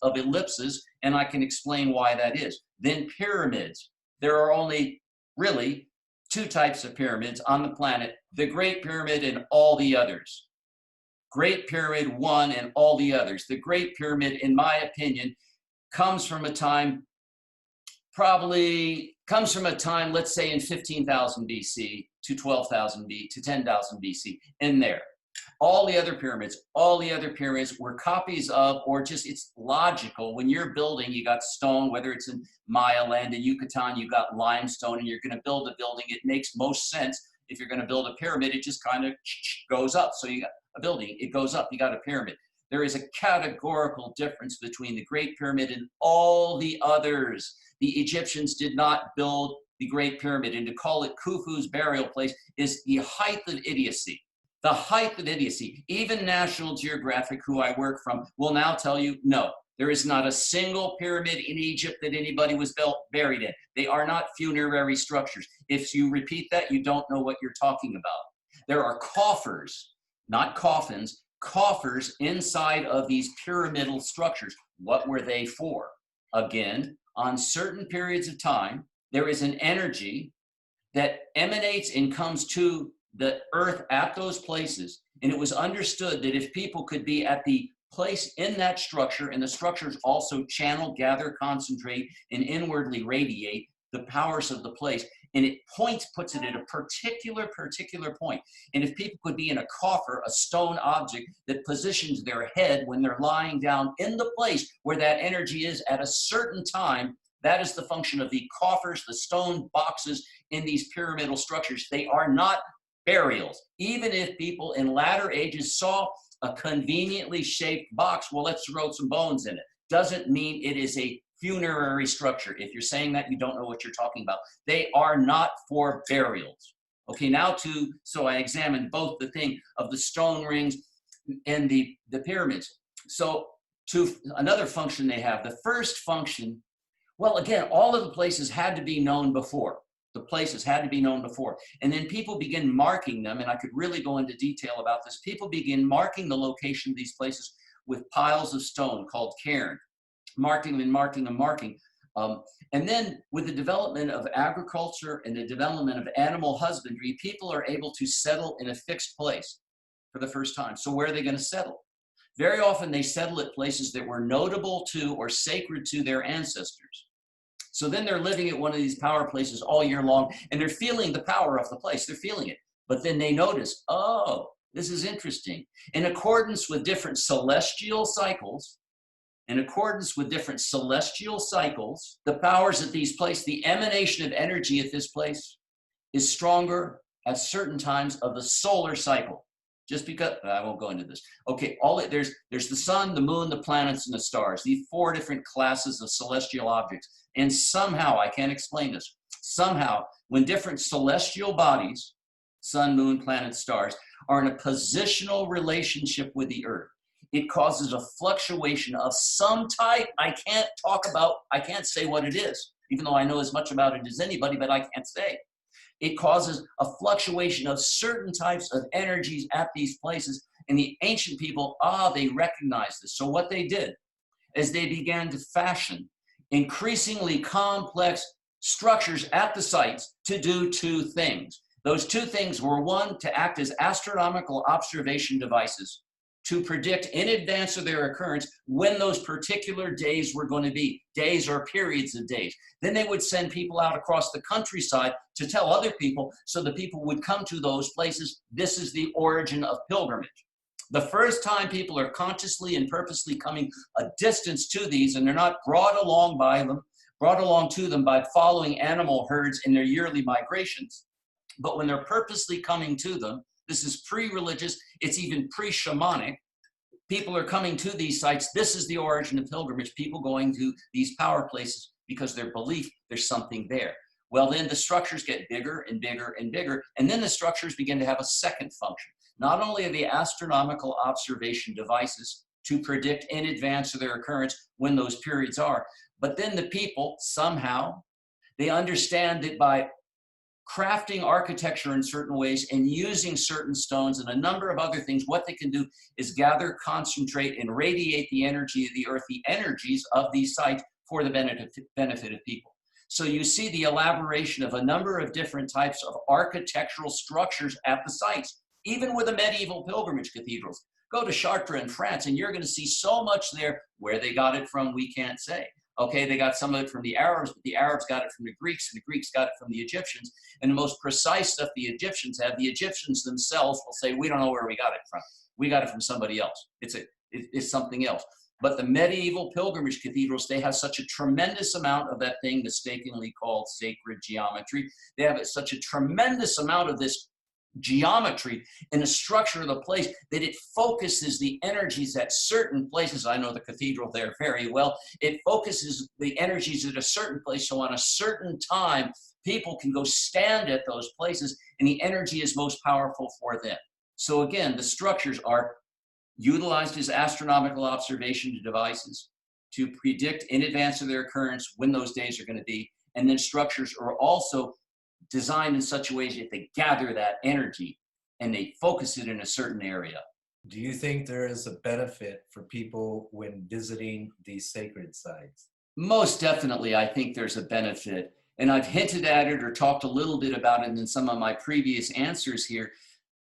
of ellipses, and I can explain why that is. Then pyramids. There are only really two types of pyramids on the planet, the Great Pyramid and all the others. Great Pyramid one and all the others. The Great Pyramid, in my opinion, comes from a time, let's say in 15,000 BC to 12,000 BC to 10,000 BC, in there. All the other pyramids were copies of, or just, it's logical. When you're building, you got stone, whether it's in Maya land, in Yucatan, you got limestone, and you're going to build a building. It makes most sense. If you're going to build a pyramid, it just kind of goes up. So you got a building, it goes up, you got a pyramid. There is a categorical difference between the Great Pyramid and all the others. The Egyptians did not build the Great Pyramid, and to call it Khufu's burial place is the height of idiocy. The height of idiocy. Even National Geographic, who I work from, will now tell you, no, there is not a single pyramid in Egypt that anybody was buried in. They are not funerary structures. If you repeat that, you don't know what you're talking about. There are coffers, not coffins, coffers inside of these pyramidal structures. What were they for? Again, on certain periods of time, there is an energy that emanates and comes to the earth at those places. And it was understood that if people could be at the place in that structure, and the structures also channel, gather, concentrate, and inwardly radiate the powers of the place, and it puts it at a particular point. And if people could be in a coffer, a stone object that positions their head when they're lying down in the place where that energy is at a certain time, that is the function of the coffers, the stone boxes in these pyramidal structures. They are not burials. Even if people in latter ages saw a conveniently shaped box, well, let's throw some bones in it, doesn't mean it is a funerary structure. If you're saying that, you don't know what you're talking about. They are not for burials. Okay, so I examined both the thing of the stone rings and the pyramids. So to another function they have, the first function, well, again, all of the places had to be known before. The places had to be known before. And then people begin marking them, and I could really go into detail about this. People begin marking the location of these places with piles of stone called cairn, marking and marking and marking. And then with the development of agriculture and the development of animal husbandry, people are able to settle in a fixed place for the first time. So where are they going to settle? Very often they settle at places that were notable to or sacred to their ancestors. So then they're living at one of these power places all year long, and they're feeling the power of the place. They're feeling it. But then they notice, oh, this is interesting. In accordance with different celestial cycles, the powers at these places, the emanation of energy at this place is stronger at certain times of the solar cycle. Just because, I won't go into this. Okay, there's the sun, the moon, the planets, and the stars. These 4 different classes of celestial objects. And somehow, I can't explain this, somehow, when different celestial bodies, sun, moon, planets, stars, are in a positional relationship with the earth, it causes a fluctuation of some type I can't say what it is. even though I know as much about it as anybody, but I can't say. It causes a fluctuation of certain types of energies at these places. And the ancient people, they recognized this. So what they did is they began to fashion increasingly complex structures at the sites to do two things. Those two things were, one, to act as astronomical observation devices to predict in advance of their occurrence when those particular days were going to be, days or periods of days. Then they would send people out across the countryside to tell other people, so the people would come to those places. This is the origin of pilgrimage. The first time people are consciously and purposely coming a distance to these, and they're not brought along to them by following animal herds in their yearly migrations, but when they're purposely coming to them, this is pre-religious, it's even pre-shamanic. People are coming to these sites. This is the origin of pilgrimage, people going to these power places because their belief there's something there. Well, then the structures get bigger and bigger and bigger, and then the structures begin to have a second function. Not only are they astronomical observation devices to predict in advance of their occurrence when those periods are, but then the people somehow, they understand that by crafting architecture in certain ways and using certain stones and a number of other things, what they can do is gather, concentrate, and radiate the energy of the earth, the energies of these sites for the benefit of people. So you see the elaboration of a number of different types of architectural structures at the sites, even with the medieval pilgrimage cathedrals. Go to Chartres in France and you're going to see so much there. Where they got it from, we can't say. Okay, they got some of it from the Arabs, but the Arabs got it from the Greeks, and the Greeks got it from the Egyptians. And the most precise stuff the Egyptians have, the Egyptians themselves will say, we don't know where we got it from. We got it from somebody else. It's something else. But the medieval pilgrimage cathedrals, they have such a tremendous amount of that thing mistakenly called sacred geometry. They have such a tremendous amount of this geometry in the structure of the place that it focuses the energies at certain places. I know the cathedral there very well. It focuses the energies at a certain place, so on a certain time people can go stand at those places and the energy is most powerful for them. So again, the structures are utilized as astronomical observation devices to predict in advance of their occurrence when those days are going to be, and then structures are also designed in such a way that they gather that energy and they focus it in a certain area. Do you think there is a benefit for people when visiting these sacred sites? Most definitely, I think there's a benefit. And I've hinted at it or talked a little bit about it in some of my previous answers here.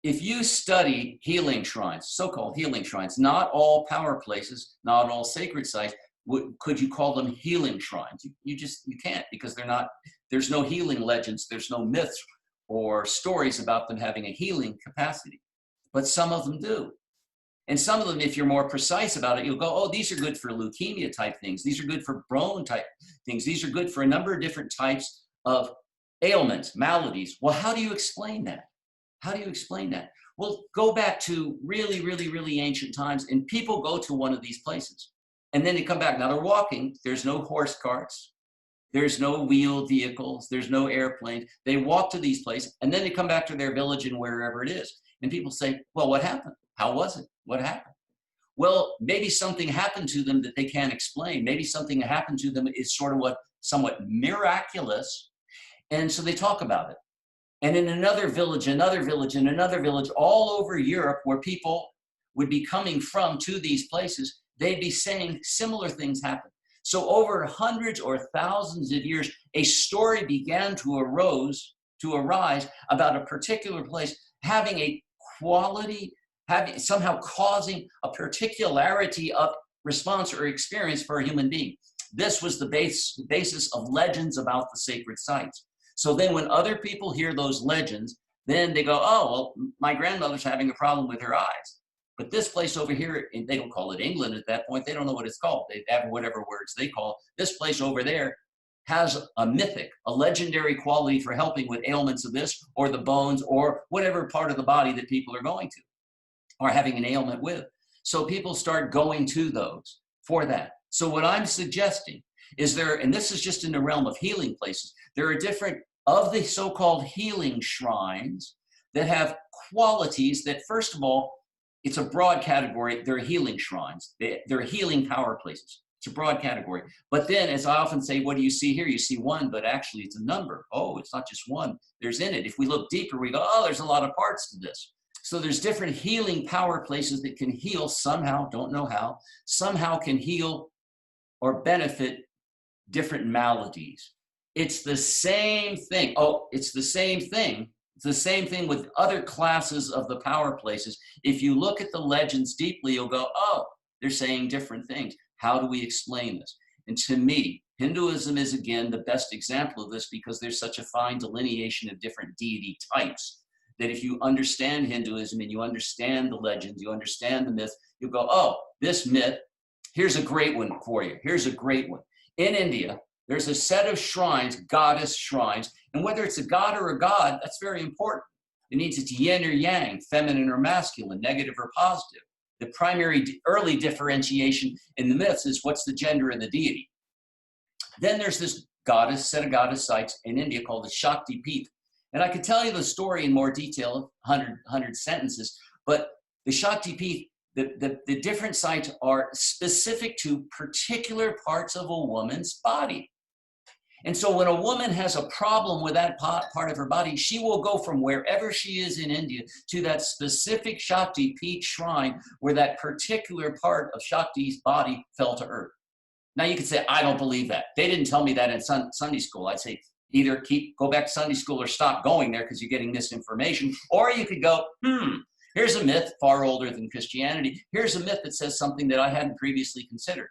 If you study healing shrines, so-called healing shrines, not all power places, not all sacred sites, could you call them healing shrines? You can't, because there's no healing legends, there's no myths or stories about them having a healing capacity. But some of them do. And some of them, if you're more precise about it, you'll go, oh, these are good for leukemia type things. These are good for bone type things. These are good for a number of different types of ailments, maladies. Well, how do you explain that? How do you explain that? Well, go back to really, really, really ancient times, and people go to one of these places. And then they come back. Now they're walking. There's no horse carts. There's no wheeled vehicles. There's no airplanes. They walk to these places, and then they come back to their village and wherever it is. And people say, well, what happened? How was it? What happened? Well, maybe something happened to them that they can't explain. Maybe something that happened to them is somewhat miraculous. And so they talk about it. And in another village, and another village, all over Europe, where people would be coming from to these places, they'd be saying similar things happen. So over hundreds or thousands of years, a story began to arise about a particular place having a quality, somehow causing a particularity of response or experience for a human being. This was the basis of legends about the sacred sites. So then when other people hear those legends, then they go, oh, well, my grandmother's having a problem with her eyes. But this place over here, they don't call it England at that point. They don't know what it's called. They have whatever words they call it. This place over there has a mythic, a legendary quality for helping with ailments of this or the bones or whatever part of the body that people are going to or having an ailment with. So people start going to those for that. So what I'm suggesting is and this is just in the realm of healing places, there are different of the so-called healing shrines that have qualities that, first of all, it's a broad category. They're healing shrines. They're healing power places. It's a broad category. But then, as I often say, what do you see here? You see one, but actually it's a number. Oh, it's not just one. There's in it. If we look deeper, we go, oh, there's a lot of parts to this. So there's different healing power places that can heal somehow, don't know how, somehow can heal or benefit different maladies. It's the same thing. Oh, it's the same thing. It's the same thing with other classes of the power places. If you look at the legends deeply, you'll go, oh, they're saying different things. How do we explain this? And to me, Hinduism is, again, the best example of this because there's such a fine delineation of different deity types that if you understand Hinduism and you understand the legends, you understand the myth, you'll go, oh, this myth, here's a great one for you. Here's a great one. In India, there's a set of shrines, goddess shrines, and whether it's a god or a god, that's very important. It means it's yin or yang, feminine or masculine, negative or positive. The primary early differentiation in the myths is what's the gender of the deity. Then there's this set of goddess sites in India called the Shakti Peeth. And I could tell you the story in more detail, 100 sentences, but the Shakti Peeth, the different sites are specific to particular parts of a woman's body. And so when a woman has a problem with that part of her body, she will go from wherever she is in India to that specific Shakti Peeth shrine where that particular part of Shakti's body fell to earth. Now you could say, I don't believe that. They didn't tell me that in Sunday school. I'd say, either go back to Sunday school or stop going there because you're getting misinformation. Or you could go, here's a myth far older than Christianity. Here's a myth that says something that I hadn't previously considered.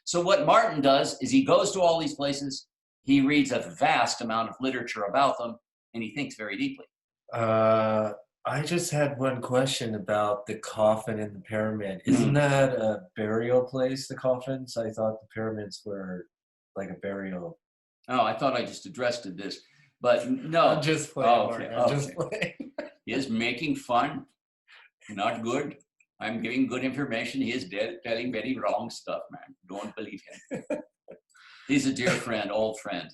So what Martin does is he goes to all these places, he reads a vast amount of literature about them, and he thinks very deeply. I just had one question about the coffin in the pyramid. Isn't that a burial place, the coffins? I thought the pyramids were like a burial. Oh, I thought I just addressed this, but no. I'm just playing, okay. I'm just playing. He is making fun, not good. I'm giving good information. He is telling very wrong stuff, man. Don't believe him. He's a dear friend, old friend.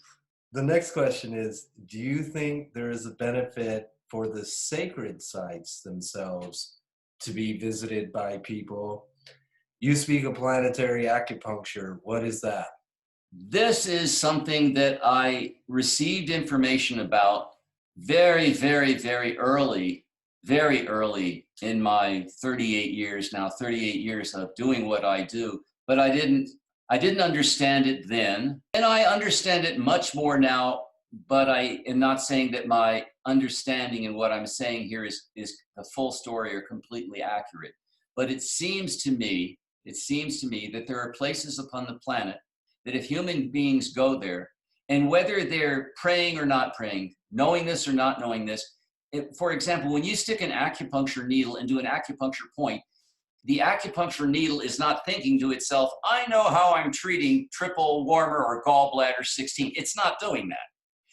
The next question is, do you think there is a benefit for the sacred sites themselves to be visited by people? You speak of planetary acupuncture. What is that? This is something that I received information about very, very, very early in my 38 years of doing what I do. But I didn't understand it then. And I understand it much more now, but I am not saying that my understanding and what I'm saying here is the full story or completely accurate. But it seems to me that there are places upon the planet that if human beings go there, and whether they're praying or not praying, knowing this or not knowing this, for example, when you stick an acupuncture needle into an acupuncture point, the acupuncture needle is not thinking to itself, I know how I'm treating triple warmer or gallbladder 16. It's not doing that.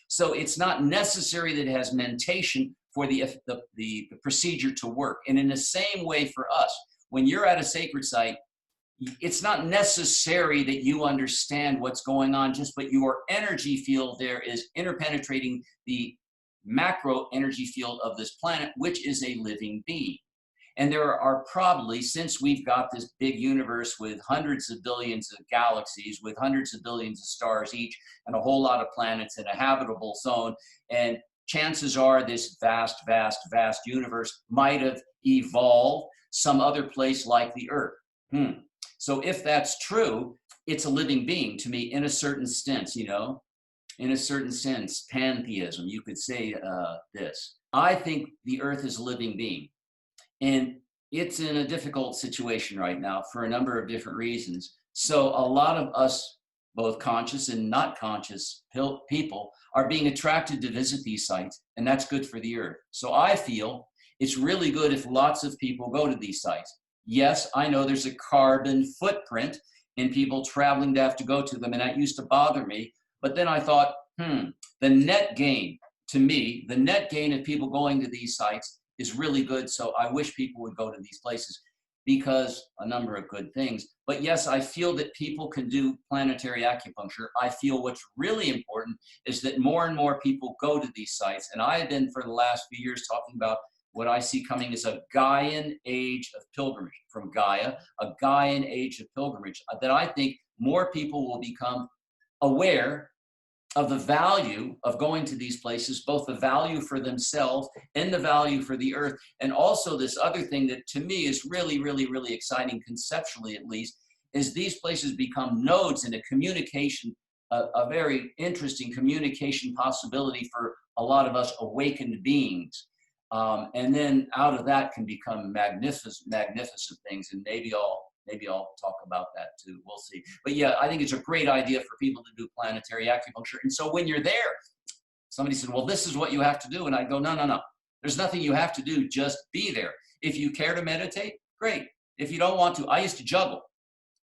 So it's not necessary that it has mentation for the procedure to work. And in the same way for us, when you're at a sacred site, it's not necessary that you understand what's going on, but your energy field there is interpenetrating the macro energy field of this planet, which is a living being. And there are probably, since we've got this big universe with hundreds of billions of galaxies, with hundreds of billions of stars each, and a whole lot of planets in a habitable zone, and chances are this vast, vast, vast universe might have evolved some other place like the Earth. So if that's true, it's a living being to me in a certain sense, in a certain sense, pantheism, you could say this. I think the Earth is a living being. And it's in a difficult situation right now for a number of different reasons. So a lot of us, both conscious and not conscious people, are being attracted to visit these sites, and that's good for the Earth. So I feel it's really good if lots of people go to these sites. Yes, I know there's a carbon footprint in people traveling to have to go to them, and that used to bother me. But then I thought, the net gain, to me, the net gain of people going to these sites is really good. So I wish people would go to these places because a number of good things. But yes, I feel that people can do planetary acupuncture. I feel what's really important is that more and more people go to these sites. And I have been for the last few years talking about What I see coming is a Gaian age of pilgrimage, from Gaia, a Gaian age of pilgrimage, that I think more people will become aware of the value of going to these places, both the value for themselves and the value for the earth. And also this other thing that to me is really, really, really exciting, conceptually at least, is these places become nodes in a communication, a very interesting communication possibility for a lot of us awakened beings. And then out of that can become magnificent things. And maybe I'll talk about that too. We'll see. But yeah, I think it's a great idea for people to do planetary acupuncture. And so when you're there, somebody said, well, this is what you have to do. And I go, no, no, no. There's nothing you have to do. Just be there. If you care to meditate, great. If you don't want to, I used to juggle.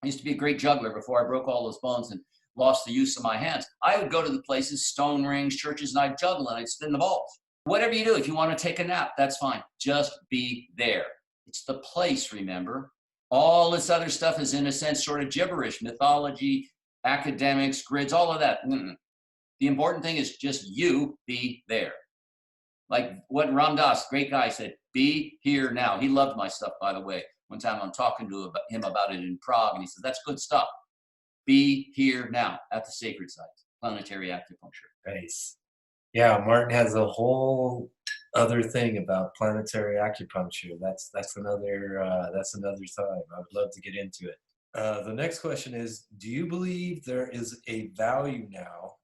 I used to be a great juggler before I broke all those bones and lost the use of my hands. I would go to the places, stone rings, churches, and I'd juggle and I'd spin the balls. Whatever you do, if you want to take a nap, that's fine. Just be there. It's the place, remember. All this other stuff is, in a sense, sort of gibberish, mythology, academics, grids, all of that. The important thing is just you be there. Like what Ram Dass, great guy, said, be here now. He loved my stuff, by the way. One time I'm talking to him about it in Prague, and he said, that's good stuff. Be here now at the sacred sites, planetary acupuncture. Nice. Yeah, Martin has a whole other thing about planetary acupuncture. That's another time. I would love to get into it. The next question is, do you believe there is a value now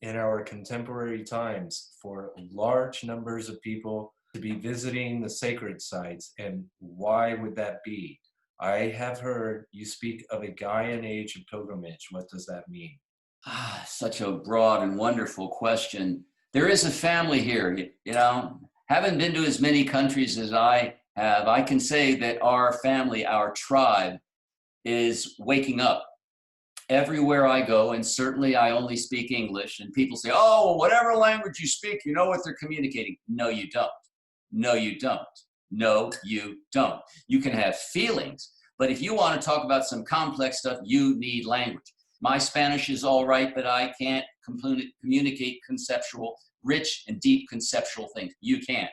in our contemporary times for large numbers of people to be visiting the sacred sites, and why would that be? I have heard you speak of a Gaian age of pilgrimage. What does that mean? Such a broad and wonderful question. There is a family here, you know, haven't been to as many countries as I have. I can say that our family, our tribe, is waking up. Everywhere I go, and certainly I only speak English, and people say, oh, whatever language you speak, you know what they're communicating. No, you don't. No, you don't. No, you don't. You can have feelings, but if you want to talk about some complex stuff, you need language. My Spanish is all right, but I can't communicate conceptual, rich and deep conceptual things. You can't.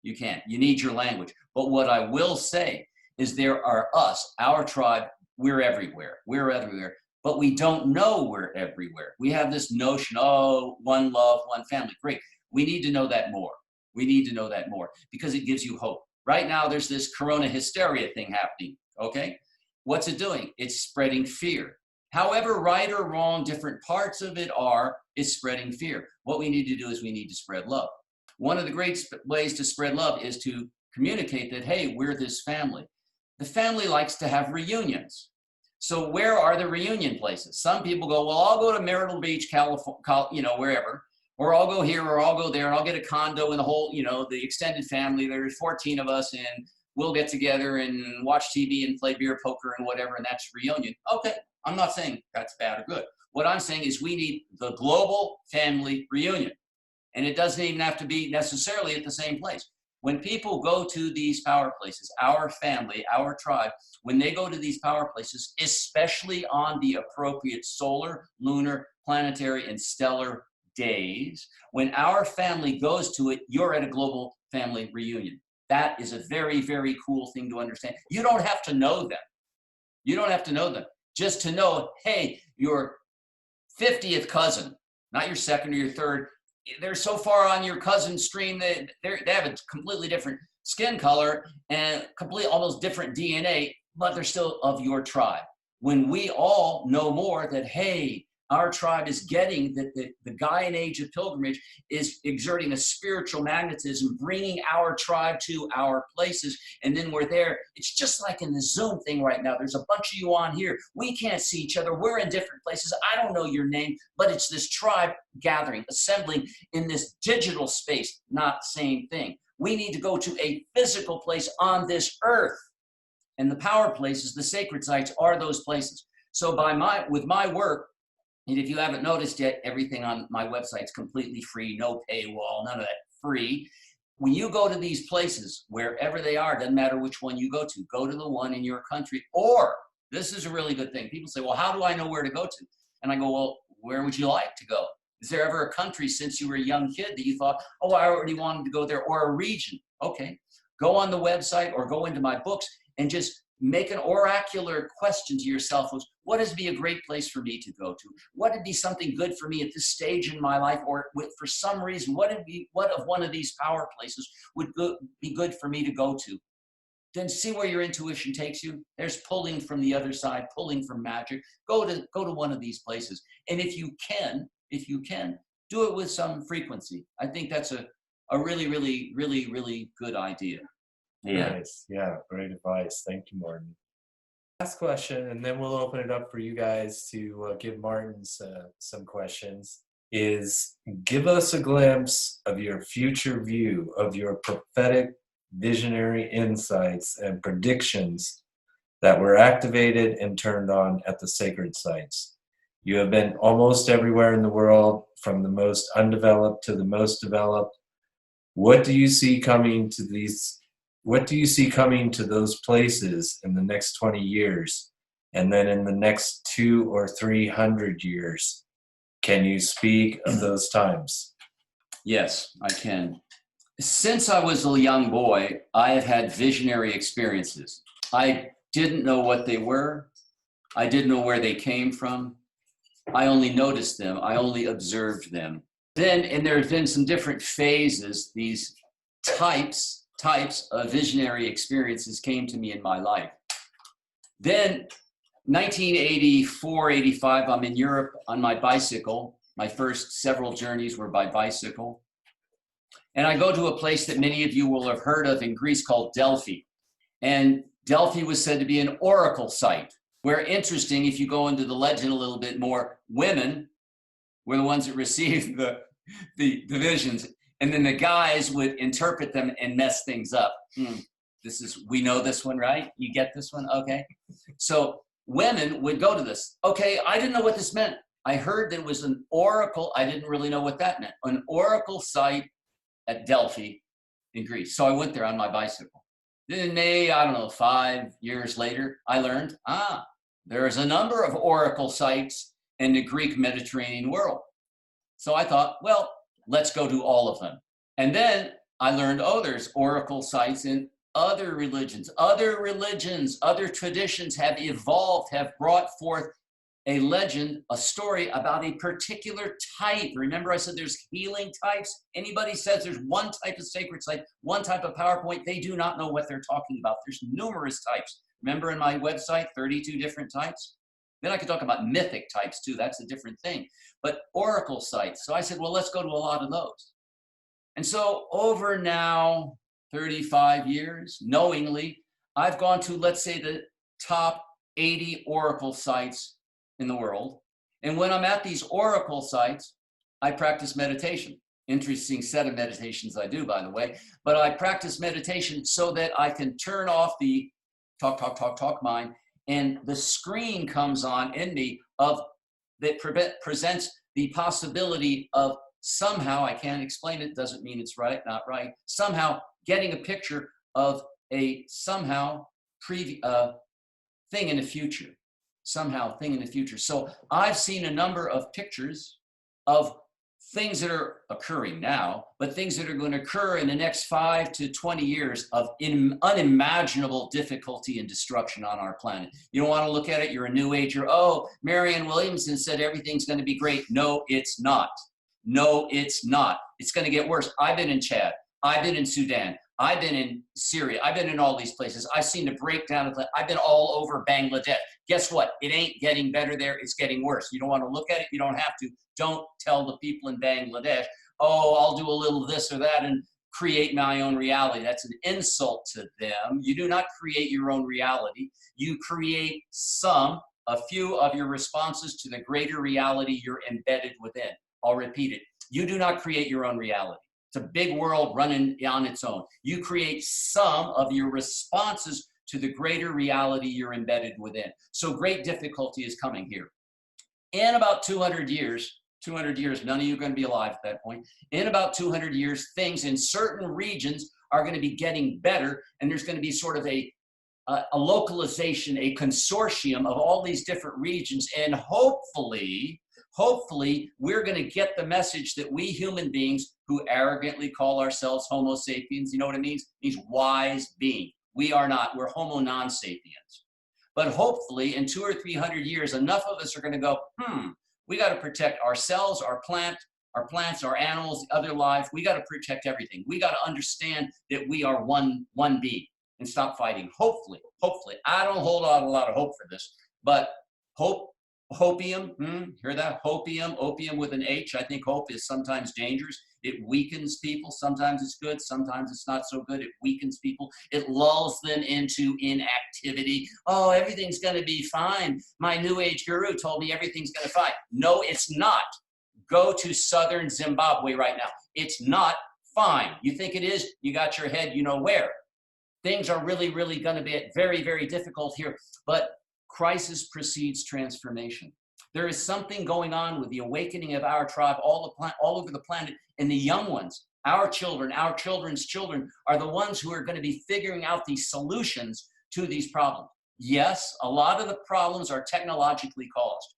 You can't. You need your language. But what I will say is there are us, our tribe, we're everywhere. We're everywhere. But we don't know we're everywhere. We have this notion, oh, one love, one family. Great. We need to know that more. We need to know that more because it gives you hope. Right now, there's this corona hysteria thing happening, okay? What's it doing? It's spreading fear. However right or wrong different parts of it are, it's spreading fear. What we need to do is we need to spread love. One of the great ways to spread love is to communicate that, hey, we're this family. The family likes to have reunions. So where are the reunion places? Some people go, well, I'll go to Myrtle Beach, California, you know, wherever, or I'll go here, or I'll go there, and I'll get a condo in the whole, you know, the extended family. There's 14 of us, and we'll get together and watch TV and play beer poker and whatever, and that's reunion. Okay, I'm not saying that's bad or good. What I'm saying is we need the global family reunion. And it doesn't even have to be necessarily at the same place. When people go to these power places, our family, our tribe, when they go to these power places, especially on the appropriate solar, lunar, planetary, and stellar days, when our family goes to it, you're at a global family reunion. That is a very, very cool thing to understand. You don't have to know them. You don't have to know them. Just to know, hey, your 50th cousin, not your second or your third, they're so far on your cousin stream that they have a completely different skin color and almost different DNA, but they're still of your tribe. When we all know more that, hey, our tribe is getting that the Gaian age of pilgrimage is exerting a spiritual magnetism, bringing our tribe to our places, and then we're there. It's just like in the Zoom thing right now. There's a bunch of you on here. We can't see each other. We're in different places. I don't know your name, but it's this tribe gathering, assembling in this digital space, not same thing. We need to go to a physical place on this earth. And the power places, the sacred sites, are those places. So with my work, and if you haven't noticed yet, everything on my website is completely free, no paywall, none of that, free. When you go to these places, wherever they are, doesn't matter which one you go to the one in your country. Or, this is a really good thing. People say, well, how do I know where to go to? And I go, well, where would you like to go? Is there ever a country since you were a young kid that you thought, oh, I already wanted to go there, or a region? Okay, go on the website or go into my books and just make an oracular question to yourself was, what would be a great place for me to go to? What would be something good for me at this stage in my life, or for some reason, what of one of these power places would be good for me to go to? Then see where your intuition takes you. There's pulling from the other side, pulling from magic. Go to one of these places. And if you can, do it with some frequency. I think that's a really, really, really, really good idea. Yeah. Nice. Yeah, great advice. Thank you, Martin. Last question, and then we'll open it up for you guys to give Martin some questions, is give us a glimpse of your future view of your prophetic visionary insights and predictions that were activated and turned on at the sacred sites. You have been almost everywhere in the world, from the most undeveloped to the most developed. What do you see coming to those places in the next 20 years? And then in the next 200 or 300 years? Can you speak of those times? Yes, I can. Since I was a young boy, I have had visionary experiences. I didn't know what they were. I didn't know where they came from. I only noticed them. I only observed them. Then, and there have been some different phases, these types of visionary experiences came to me in my life. Then 1984, 85, I'm in Europe on my bicycle. My first several journeys were by bicycle. And I go to a place that many of you will have heard of in Greece called Delphi. And Delphi was said to be an oracle site, where, interesting, if you go into the legend a little bit more, women were the ones that received the visions. And then the guys would interpret them and mess things up. We know this one, right? You get this one? Okay. So women would go to this. Okay, I didn't know what this meant. I heard there was an oracle. I didn't really know what that meant. An oracle site at Delphi in Greece. So I went there on my bicycle. Then I don't know, 5 years later, I learned, there is a number of oracle sites in the Greek Mediterranean world. So I thought, well, let's go to all of them. And then I learned, there's oracle sites in other religions. Other traditions have evolved, have brought forth a legend, a story about a particular type. Remember I said there's healing types? Anybody says there's one type of sacred site, one type of PowerPoint, they do not know what they're talking about. There's numerous types. Remember in my website, 32 different types? Then I could talk about mythic types too. That's a different thing. But oracle sites. So I said, well, let's go to a lot of those. And so over now 35 years, knowingly, I've gone to, let's say, the top 80 oracle sites in the world. And when I'm at these oracle sites, I practice meditation. Interesting set of meditations I do, by the way. But I practice meditation so that I can turn off the talk mind, and the screen comes on in me that presents the possibility of somehow, I can't explain it, doesn't mean it's right, not right, somehow getting a picture of a thing in the future. So I've seen a number of pictures of things that are occurring now, but things that are going to occur in the next 5 to 20 years of unimaginable difficulty and destruction on our planet. You don't want to look at it, you're a new ager. Marianne Williamson said everything's going to be great. No, it's not. It's going to get worse. I've been in Chad. I've been in Sudan. I've been in Syria. I've been in all these places. I've seen the breakdown of I've been all over Bangladesh. Guess what? It ain't getting better there. It's getting worse. You don't want to look at it. You don't have to. Don't tell the people in Bangladesh, I'll do a little this or that and create my own reality. That's an insult to them. You do not create your own reality. You create a few of your responses to the greater reality you're embedded within. I'll repeat it. You do not create your own reality. It's a big world running on its own. You create some of your responses to the greater reality you're embedded within. So great difficulty is coming here. In about 200 years, none of you are going to be alive at that point. In about 200 years, things in certain regions are going to be getting better, and there's going to be sort of a localization, a consortium of all these different regions, and hopefully Hopefully, we're going to get the message that we human beings who arrogantly call ourselves Homo sapiens, you know what it means? It means wise being. We are not. We're Homo non-sapiens. But hopefully, in 200 or 300 years, enough of us are going to go, we got to protect ourselves, our plants, our animals, the other life. We got to protect everything. We got to understand that we are one being and stop fighting. Hopefully, I don't hold out a lot of hope for this, but hopium, hear that? Opium with an H. I think hope is sometimes dangerous. It weakens people. Sometimes it's good. Sometimes it's not so good. It weakens people. It lulls them into inactivity. Oh, everything's going to be fine. My New Age guru told me everything's going to be fine. No, it's not. Go to southern Zimbabwe right now. It's not fine. You think it is? You got your head, you know where. Things are really, really going to be very, very difficult here. But crisis precedes transformation. There is something going on with the awakening of our tribe all over the planet, and the young ones, our children, our children's children, are the ones who are going to be figuring out these solutions to these problems. Yes, a lot of the problems are technologically caused.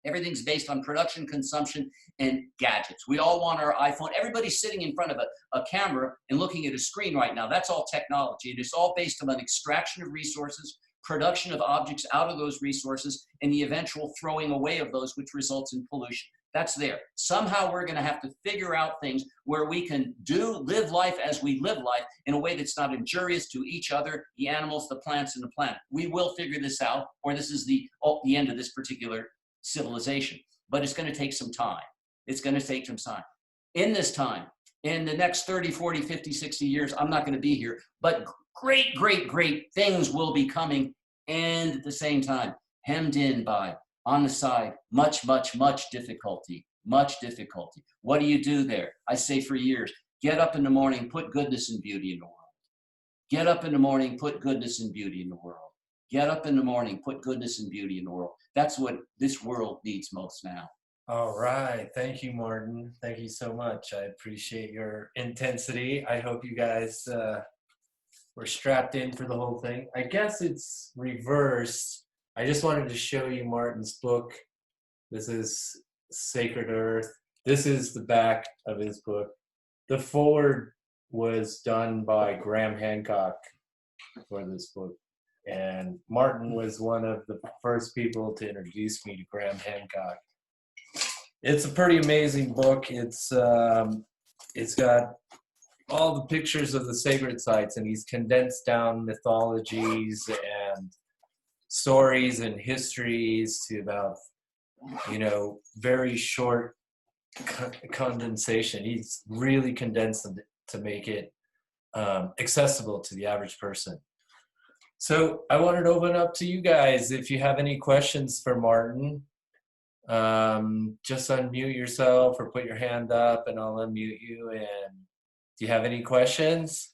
Everything's based on production, consumption, and gadgets. We all want our iPhone. Everybody's sitting in front of a camera and looking at a screen right now. That's all technology. It is all based on extraction of resources, production of objects out of those resources, and the eventual throwing away of those, which results in pollution. That's there. Somehow we're going to have to figure out things where we can live life as we live life in a way that's not injurious to each other, the animals, the plants, and the planet. We will figure this out, or this is the end of this particular civilization. But it's going to take some time. It's going to take some time. In this time, in the next 30, 40, 50, 60 years, I'm not going to be here, but great, great, great things will be coming, and at the same time, hemmed in by, on the side, much, much, much difficulty, much difficulty. What do you do there? I say for years, get up in the morning, put goodness and beauty in the world. Get up in the morning, put goodness and beauty in the world. Get up in the morning, put goodness and beauty in the world. That's what this world needs most now. All right. Thank you, Martin. Thank you so much. I appreciate your intensity. I hope you guys were strapped in for the whole thing. I guess it's reversed. I just wanted to show you Martin's book. This is Sacred Earth. This is the back of his book. The foreword was done by Graham Hancock for this book. And Martin was one of the first people to introduce me to Graham Hancock. It's a pretty amazing book. It's got all the pictures of the sacred sites, and he's condensed down mythologies and stories and histories to about, very short condensation. He's really condensed them to make it accessible to the average person. So I wanted to open up to you guys. If you have any questions for Martin, just unmute yourself or put your hand up and I'll unmute you. And do you have any questions?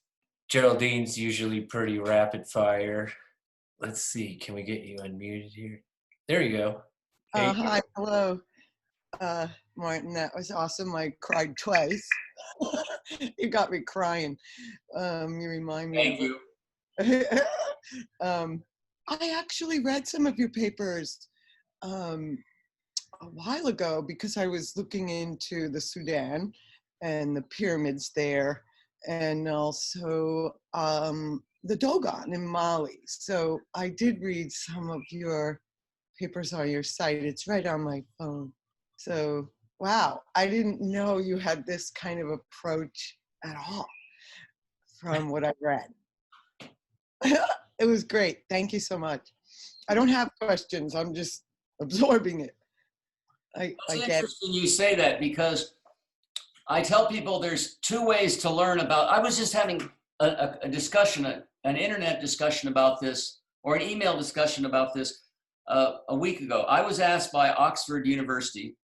Geraldine's usually pretty rapid fire. Let's see, can we get you unmuted here? There you go. Hey. Hi, hello. Martin, that was awesome. I cried twice. You got me crying. You remind me. Thank you. I actually read some of your papers a while ago because I was looking into the Sudan and the pyramids there, and also the Dogon in Mali. So I did read some of your papers on your site. It's right on my phone. So, wow, I didn't know you had this kind of approach at all from what I read. It was great. Thank you so much. I don't have questions. I'm just absorbing it. It's interesting you say that, because I tell people there's two ways to learn about. I was just having a discussion, an internet discussion about this, or an email discussion about this a week ago. I was asked by Oxford University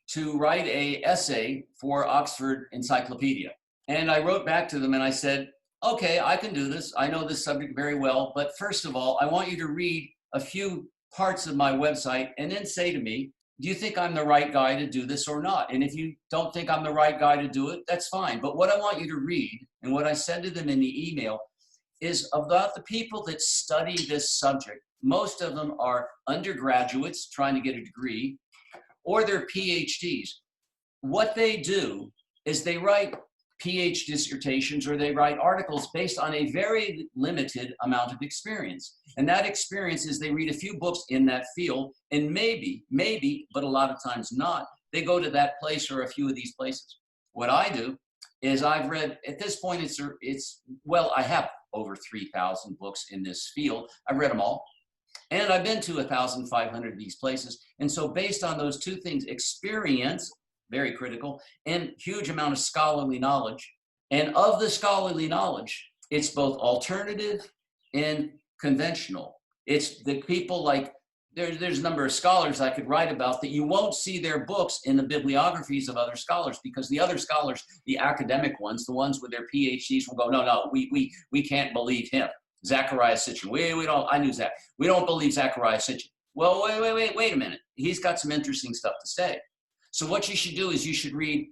to write an essay for Oxford Encyclopedia. And I wrote back to them and I said, okay, I can do this. I know this subject very well. But first of all, I want you to read a few parts of my website and then say to me, do you think I'm the right guy to do this or not? And if you don't think I'm the right guy to do it, that's fine. But what I want you to read, and what I said to them in the email, is about the people that study this subject. Most of them are undergraduates trying to get a degree, or they're PhDs. What they do is they write PhD dissertations or they write articles based on a very limited amount of experience. And that experience is they read a few books in that field, and maybe, but a lot of times not, they go to that place or a few of these places. What I do is I've read, at this point, well, I have over 3,000 books in this field. I've read them all. And I've been to 1,500 of these places. And so based on those two things, experience, very critical, and huge amount of scholarly knowledge. And of the scholarly knowledge, it's both alternative and conventional. It's the people like, there's a number of scholars I could write about that you won't see their books in the bibliographies of other scholars, because the other scholars, the academic ones, the ones with their PhDs will go, no, we can't believe him. Zachariah Sitchin, we don't, I knew Zach. We don't believe Zachariah Sitchin. Well, wait a minute. He's got some interesting stuff to say. So what you should do is you should read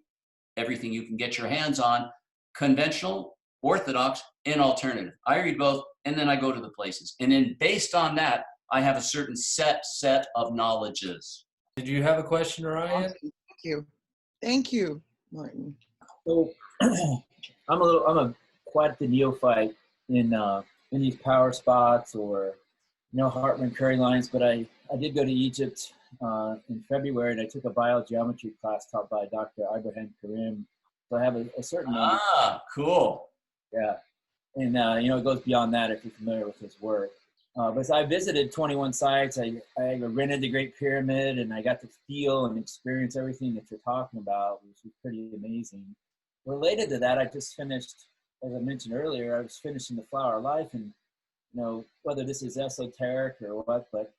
everything you can get your hands on, conventional, orthodox, and alternative. I read both, and then I go to the places. And then based on that, I have a certain set of knowledges. Did you have a question, Ryan? Awesome. Thank you, Martin. So I'm quite the neophyte in these power spots or Hartman Curry lines, but I did go to Egypt in February, and I took a biogeometry class taught by Dr. Ibrahim Karim. So I have a certain number. Cool. Yeah, and it goes beyond that if you're familiar with his work. But so I visited 21 sites. I rented the Great Pyramid, and I got to feel and experience everything that you're talking about, which was pretty amazing. Related to that, I just finished, as I mentioned earlier, I was finishing The Flower of Life, and whether this is esoteric or what, but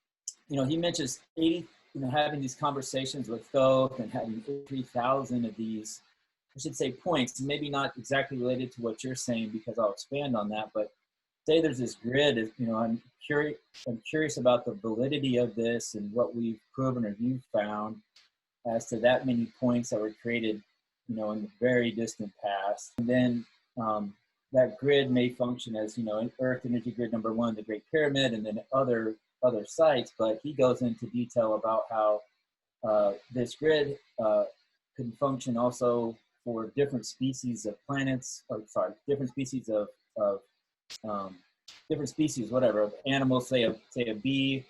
he mentions 80, having these conversations with Thoth and having 3,000 of these, I should say, points, maybe not exactly related to what you're saying, because I'll expand on that, but say there's this grid, I'm curious about the validity of this and what we've proven or you've found as to that many points that were created, in the very distant past. And then that grid may function as, Earth energy grid number 1, the Great Pyramid, and then other sites, but he goes into detail about how this grid can function also for different species of planets, different species of animals, say a bee,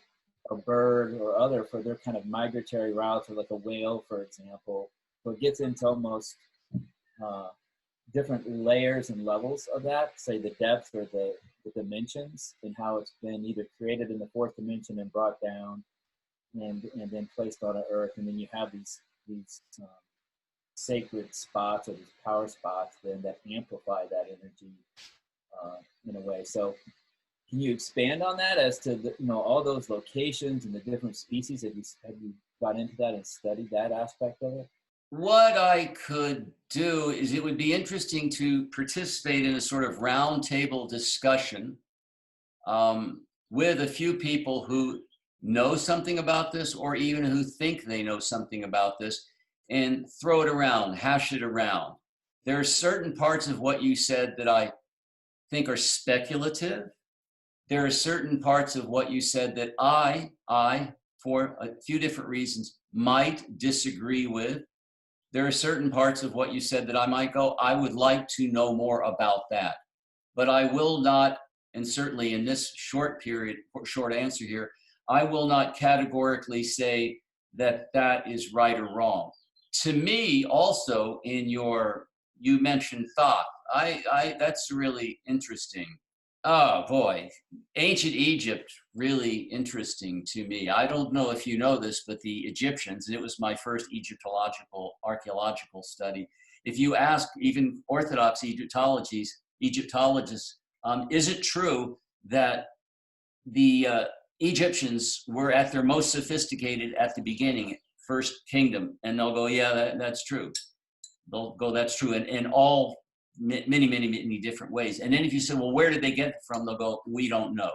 a bird, or other, for their kind of migratory routes, or like a whale, for example. So it gets into almost different layers and levels of that, say the depth or the dimensions, and how it's been either created in the 4th dimension and brought down and then placed on Earth. And then you have these sacred spots or these power spots then that amplify that energy in a way. So can you expand on that as to all those locations and the different species? Have you got into that and studied that aspect of it? What I could do is, it would be interesting to participate in a sort of roundtable discussion with a few people who know something about this, or even who think they know something about this, and throw it around, hash it around. There are certain parts of what you said that I think are speculative. There are certain parts of what you said that I, for a few different reasons, might disagree with. There are certain parts of what you said that I might go, I would like to know more about that. But I will not, and certainly in this short answer here, I will not categorically say that that is right or wrong. To me, also, you mentioned thought. That's really interesting. Oh boy, ancient Egypt, really interesting to me. I don't know if you know this, but the Egyptians, and it was my first archaeological study. If you ask even Orthodox Egyptologists, is it true that the Egyptians were at their most sophisticated at the beginning, first kingdom? And they'll go, yeah, that's true. They'll go, that's true. And in all many different ways. And then if you say, well, where did they get it from? They'll go, we don't know.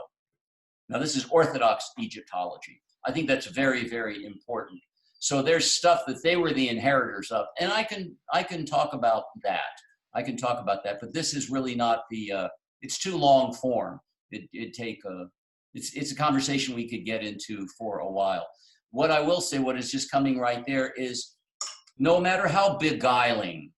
Now, this is Orthodox Egyptology. I think that's very, very important. So there's stuff that they were the inheritors of. And I can talk about that. But this is really not it's too long form. It's a conversation we could get into for a while. what I will say, what is just coming right there is, no matter how beguiling,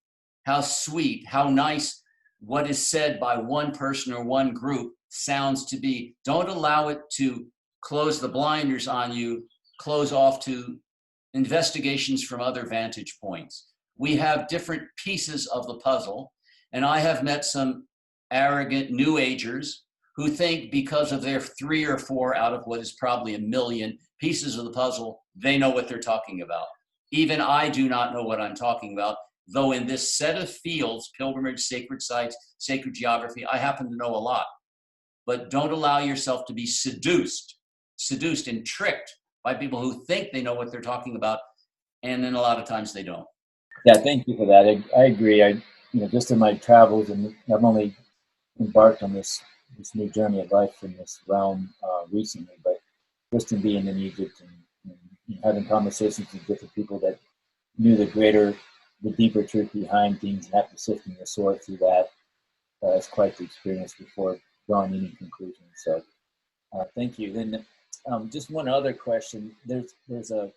how sweet, how nice what is said by one person or one group sounds to be, don't allow it to close the blinders on you, close off to investigations from other vantage points. We have different pieces of the puzzle, and I have met some arrogant New Agers who think because of their 3 or 4 out of what is probably a million pieces of the puzzle, they know what they're talking about. Even I do not know what I'm talking about, though in this set of fields, pilgrimage, sacred sites, sacred geography, I happen to know a lot. But don't allow yourself to be seduced and tricked by people who think they know what they're talking about, and then a lot of times they don't. Yeah, thank you for that. I agree. Just in my travels, and I've only embarked on this new journey of life in this realm recently, but just in being in Egypt and having conversations with different people that knew the deeper truth behind things, and after sifting the sword through that, it's quite the experience before drawing any conclusions. So thank you. Then just one other question. There's a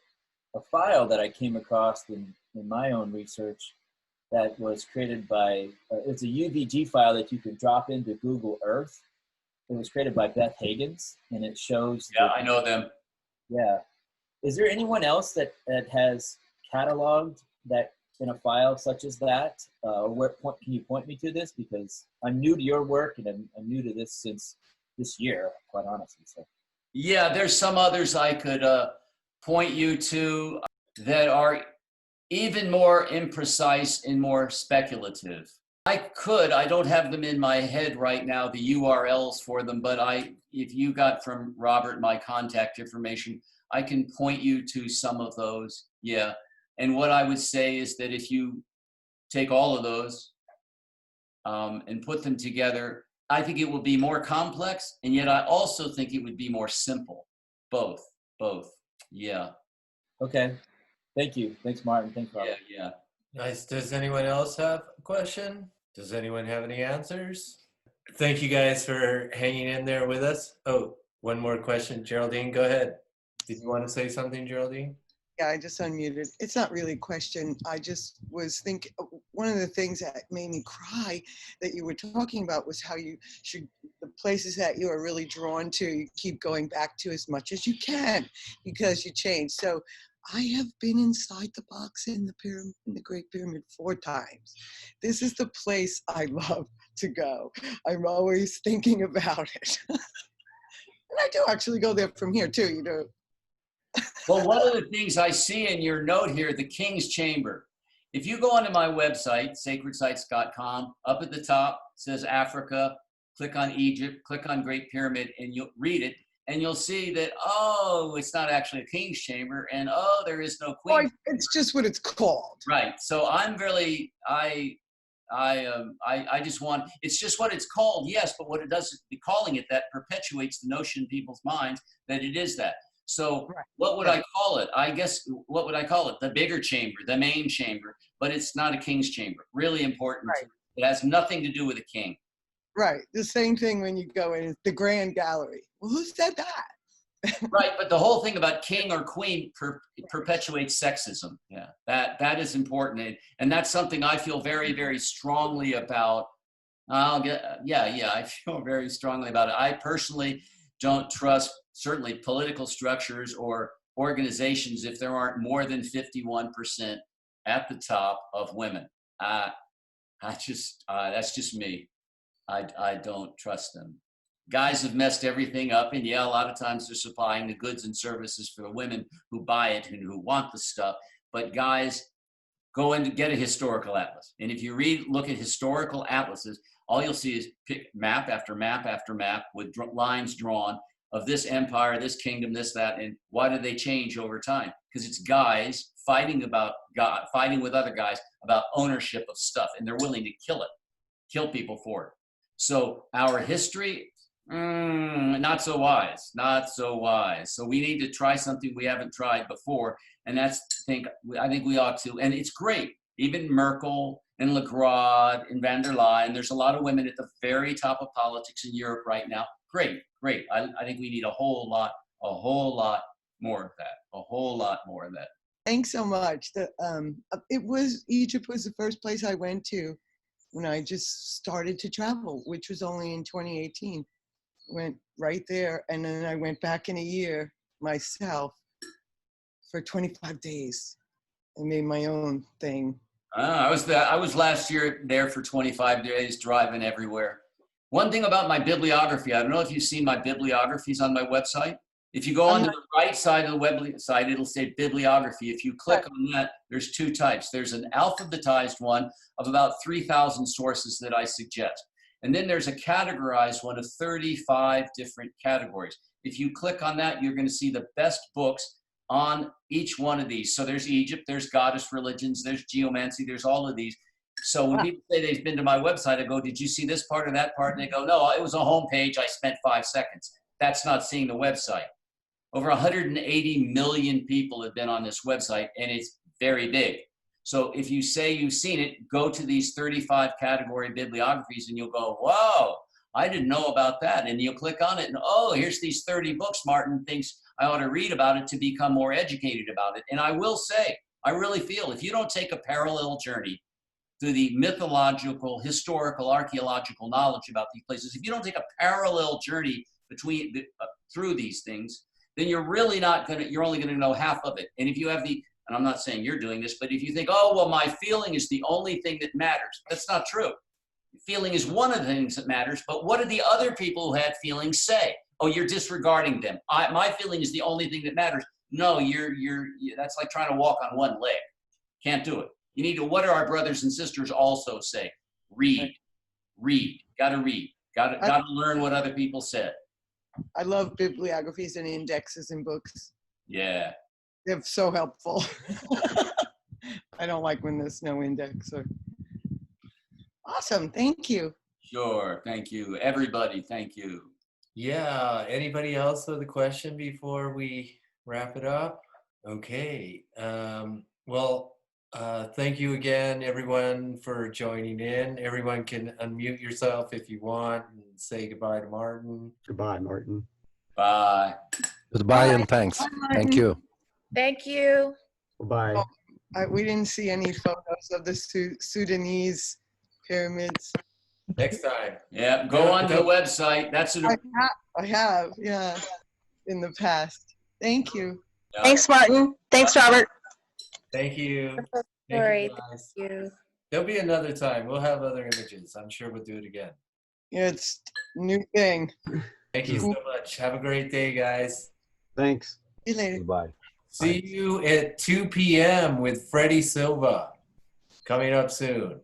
file that I came across in my own research that was created by, it's a UVG file that you can drop into Google Earth. It was created by Beth Hagins, and it shows. Yeah, I know them. Yeah. Is there anyone else that has cataloged that in a file such as that? Can you point me to this? Because I'm new to your work, and I'm new to this since this year, quite honestly. So. Yeah, there's some others I could point you to that are even more imprecise and more speculative. I don't have them in my head right now, the URLs for them, but if you got from Robert my contact information, I can point you to some of those. Yeah. And what I would say is that if you take all of those and put them together, I think it will be more complex, and yet I also think it would be more simple. Both. Yeah. Okay. Thank you. Thanks, Martin. Thanks, Robert. Yeah. Nice. Does anyone else have a question? Does anyone have any answers? Thank you guys for hanging in there with us. Oh, one more question. Geraldine, go ahead. Did you want to say something, Geraldine? Yeah, I just unmuted. It's not really a question. I just was thinking, one of the things that made me cry that you were talking about was how the places that you are really drawn to, you keep going back to as much as you can because you change. So I have been inside the box in the Great Pyramid 4 times. This is the place I love to go. I'm always thinking about it. And I do actually go there from here too, Well, one of the things I see in your note here, the King's Chamber. If you go onto my website, sacredsites.com, up at the top says Africa, click on Egypt, click on Great Pyramid, and you'll read it, and you'll see that, it's not actually a King's Chamber, and there is no Queen. It's just what it's called. Right. So I'm really, I just want, it's just what it's called, yes, but what it does, calling it that perpetuates the notion in people's minds that it is that. So what would I call it? I guess, what would I call it? The bigger chamber, the main chamber, but it's not a king's chamber. Really important. Right. It has nothing to do with a king. Right. The same thing when you go in the Grand Gallery. Well, who said that? Right. But the whole thing about king or queen perpetuates sexism. Yeah. That is important. And that's something I feel very, very strongly about. I feel very strongly about it. I personally don't trust certainly political structures or organizations if there aren't more than 51% at the top of women. That's just me. I don't trust them. Guys have messed everything up, and a lot of times they're supplying the goods and services for the women who buy it and who want the stuff. But guys, go in to get a historical atlas. And if you look at historical atlases, all you'll see is pick map after map after map with lines drawn of this empire, this kingdom, this, that, and why do they change over time? Because it's guys fighting with other guys about ownership of stuff, and they're willing to kill people for it. So our history, not so wise. So we need to try something we haven't tried before, and I think we ought to. And it's great. Even Merkel and Lagarde and van der Leyen. There's a lot of women at the very top of politics in Europe right now. Great. I think we need a whole lot more of that, a whole lot more of that. Thanks so much. Egypt was the first place I went to when I just started to travel, which was only in 2018. Went right there, and then I went back in a year myself for 25 days and made my own thing. I was last year there for 25 days, driving everywhere. One thing about my bibliography, I don't know if you've seen my bibliographies on my website. If you go onto the right side of the website, it'll say bibliography. If you click on that, there's two types. There's an alphabetized one of about 3,000 sources that I suggest. And then there's a categorized one of 35 different categories. If you click on that, you're going to see the best books on each one of these. So there's Egypt, there's goddess religions, there's geomancy, there's all of these. So when people say they've been to my website, I go, did you see this part or that part? And they go, no, it was a home page. I spent 5 seconds. That's not seeing the website. Over 180 million people have been on this website, and it's very big. So if you say you've seen it, go to these 35 category bibliographies and you'll go, wow, I didn't know about that. And you'll click on it and, oh, here's these 30 books Martin thinks I ought to read about it to become more educated about it. And I will say, I really feel if you don't take a parallel journey through the mythological, historical, archaeological knowledge about these places, if you don't take a parallel journey through these things, then you're really you're only going to know half of it. And if you have and I'm not saying you're doing this, but if you think, oh, well, my feeling is the only thing that matters, that's not true. Feeling is one of the things that matters, but what did the other people who had feelings say? Oh, you're disregarding them. My feeling is the only thing that matters. No, that's like trying to walk on one leg. Can't do it. You need to, what do our brothers and sisters also say? Read, gotta read, gotta learn what other people said. I love bibliographies and indexes in books. Yeah. They're so helpful. I don't like when there's no index. Awesome, thank you. Sure, thank you. Everybody, thank you. Yeah, anybody else with a question before we wrap it up? Okay, thank you again, everyone, for joining in. Everyone can unmute yourself if you want and say goodbye to Martin. Goodbye, Martin. Bye. Goodbye and thanks. Bye, Thank you. Thank you. Goodbye. We didn't see any photos of the Sudanese pyramids. Next time. Yeah, go on the website. That's I have, yeah, in the past. Thank you. Thanks, Martin. Thanks, Robert. Thank you. Sorry. Guys. Thank you. There'll be another time. We'll have other images. I'm sure we'll do it again. Yeah, it's a new thing. Thank you so much. Have a great day, guys. Thanks. See you later. Goodbye. See you at 2 p.m. with Freddie Silva. Coming up soon.